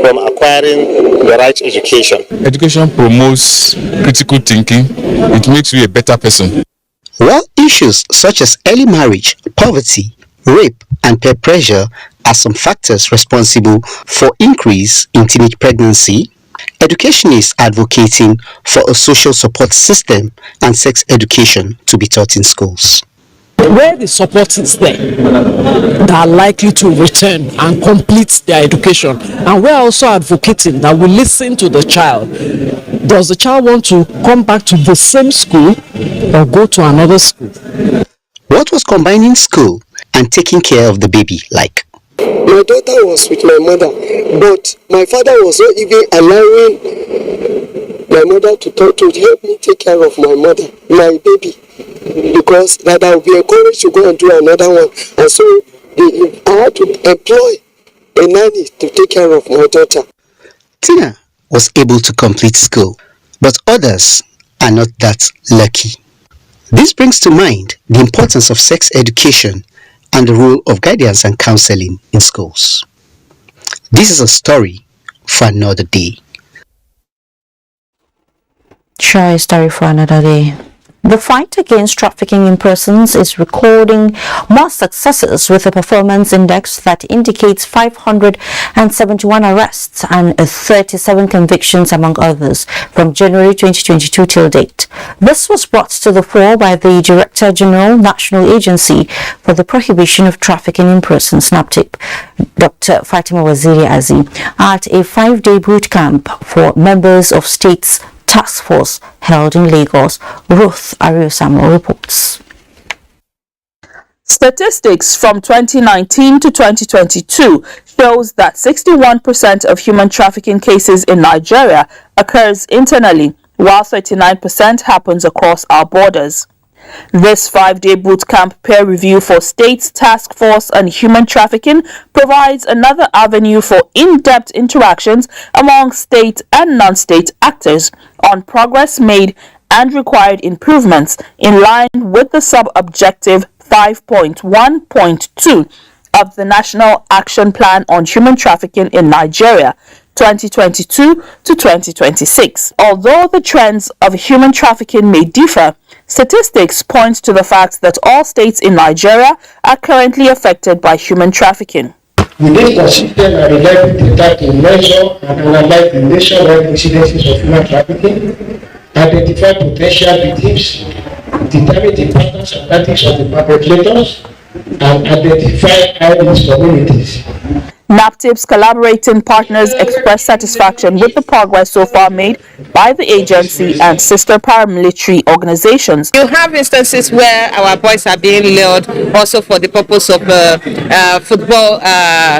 from acquiring the right education. Education promotes critical thinking. It makes you a better person. While issues such as early marriage, poverty, rape, and peer pressure are some factors responsible for increase in teenage pregnancy, educationists are advocating for a social support system and sex education to be taught in schools. Where the support is there, they are likely to return and complete their education. And we are also advocating that we listen to the child. Does the child want to come back to the same school or go to another school? What was combining school and taking care of the baby like? My daughter was with my mother, but my father was not even allowing my mother to help me take care of my mother, my baby, because that I would be encouraged to go and do another one. And so I had to employ a nanny to take care of my daughter. Tina was able to complete school, but others are not that lucky. This brings to mind the importance of sex education and the role of guidance and counseling in schools. This is a story for another day. Sure, a story for another day. The fight against trafficking in persons is recording more successes with a performance index that indicates 571 arrests and 37 convictions among others from January 2022 till date. This was brought to the fore by the Director General, National Agency for the Prohibition of Trafficking in Persons, NAPTIP, Dr. Fatima Waziri Azi, at a 5-day boot camp for members of states task force held in Lagos. Ruth Ario-Samuel reports. Statistics from 2019 to 2022 shows that 61% of human trafficking cases in Nigeria occurs internally, while 39% happens across our borders. This 5-day boot camp peer review for States Task Force on Human Trafficking provides another avenue for in-depth interactions among state and non-state actors on progress made and required improvements in line with the sub-objective 5.1.2 of the National Action Plan on Human Trafficking in Nigeria 2022 to 2026. Although the trends of human trafficking may differ, statistics point to the fact that all states in Nigeria are currently affected by human trafficking. We need consistent and reliable data to measure and analyze the nationwide incidences of human trafficking, identify potential victims, determine the patterns and tactics of the perpetrators, and identify high-risk communities. NAPTIP's collaborating partners express satisfaction with the progress so far made by the agency and sister paramilitary organizations. You have instances where our boys are being lured also for the purpose of football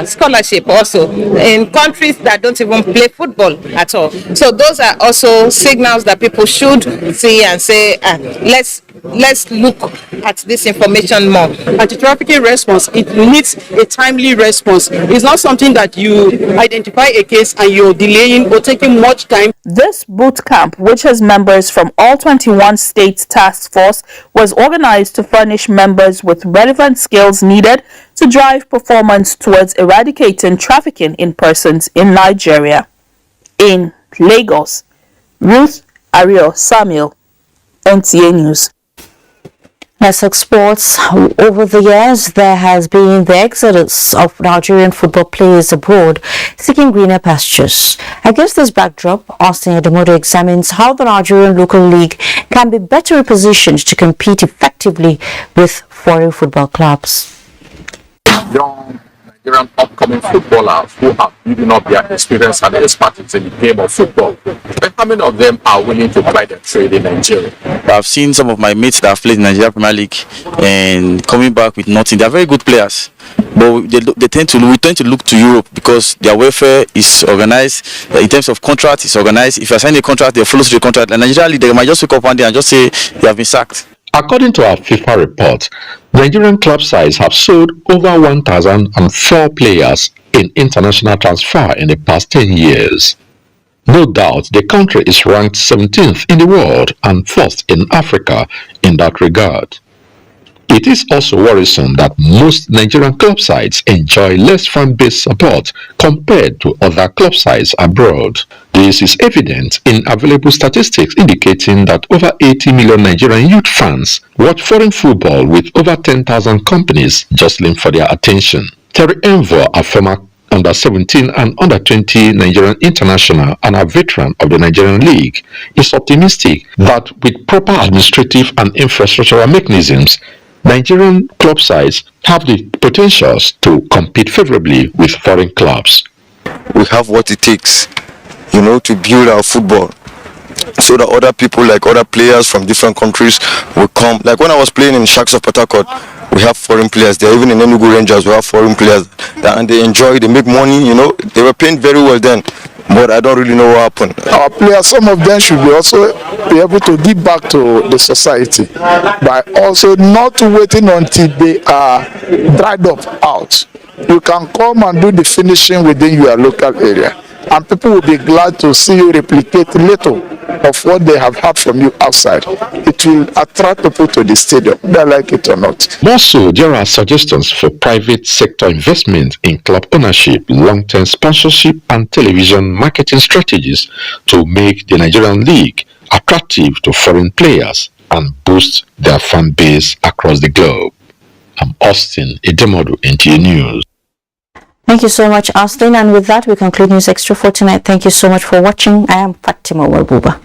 scholarship also in countries that don't even play football at all. So those are also signals that people should see and say, let's look at this information more. Anti-trafficking response, it needs a timely response. It's not something that you identify a case and you're delaying or taking much time. This boot camp, which has members from all 21 states task force, was organized to furnish members with relevant skills needed to drive performance towards eradicating trafficking in persons in Nigeria. In Lagos, Ruth Ario-Samuel, NTA News. Let's exports. Over the years, there has been the exodus of Nigerian football players abroad seeking greener pastures. Against this backdrop, Austin Edemodo examines how the Nigerian local league can be better positioned to compete effectively with foreign football clubs. Young Nigerian upcoming footballers who have building up their experience and expertise in the game of football, but how many of them are willing to try their trade in Nigeria? I've seen some of my mates that have played in Nigeria Premier League and coming back with nothing. They're very good players, but we tend to look to Europe because their welfare is organized. In terms of contract, it's organized. If you sign a contract, they follow through the contract. And Nigeria, they might just wake up one day and just say they have been sacked. According to our FIFA report, Nigerian club sides have sold over 1,004 players in international transfer in the past 10 years. No doubt the country is ranked 17th in the world and 1st in Africa in that regard. It is also worrisome that most Nigerian club sides enjoy less fan-based support compared to other club sides abroad. This is evident in available statistics indicating that over 80 million Nigerian youth fans watch foreign football with over 10,000 companies jostling for their attention. Terry Envo, a former under-17 and under-20 Nigerian international and a veteran of the Nigerian League, is optimistic that with proper administrative and infrastructural mechanisms, Nigerian club sides have the potentials to compete favorably with foreign clubs. We have what it takes, to build our football so that other people, like other players from different countries, will come. Like when I was playing in Sharks of Port Harcourt, we have foreign players there. Even in Enugu Rangers, we have foreign players there, and they enjoy, they make money, They were playing very well then, but I don't really know what happened. Our players, some of them should be also be able to give back to the society by also not waiting until they are dried up out. You can come and do the finishing within your local area, and people will be glad to see you replicate little of what they have had from you outside. It will attract people to the stadium, whether like it or not. More so, there are suggestions for private sector investment in club ownership, long-term sponsorship, and television marketing strategies to make the Nigerian League attractive to foreign players and boost their fan base across the globe. I'm Austin Idemodu, NTA News. Thank you so much, Austin. And with that, we conclude News Extra for tonight. Thank you so much for watching. I am Fatima Wabuba.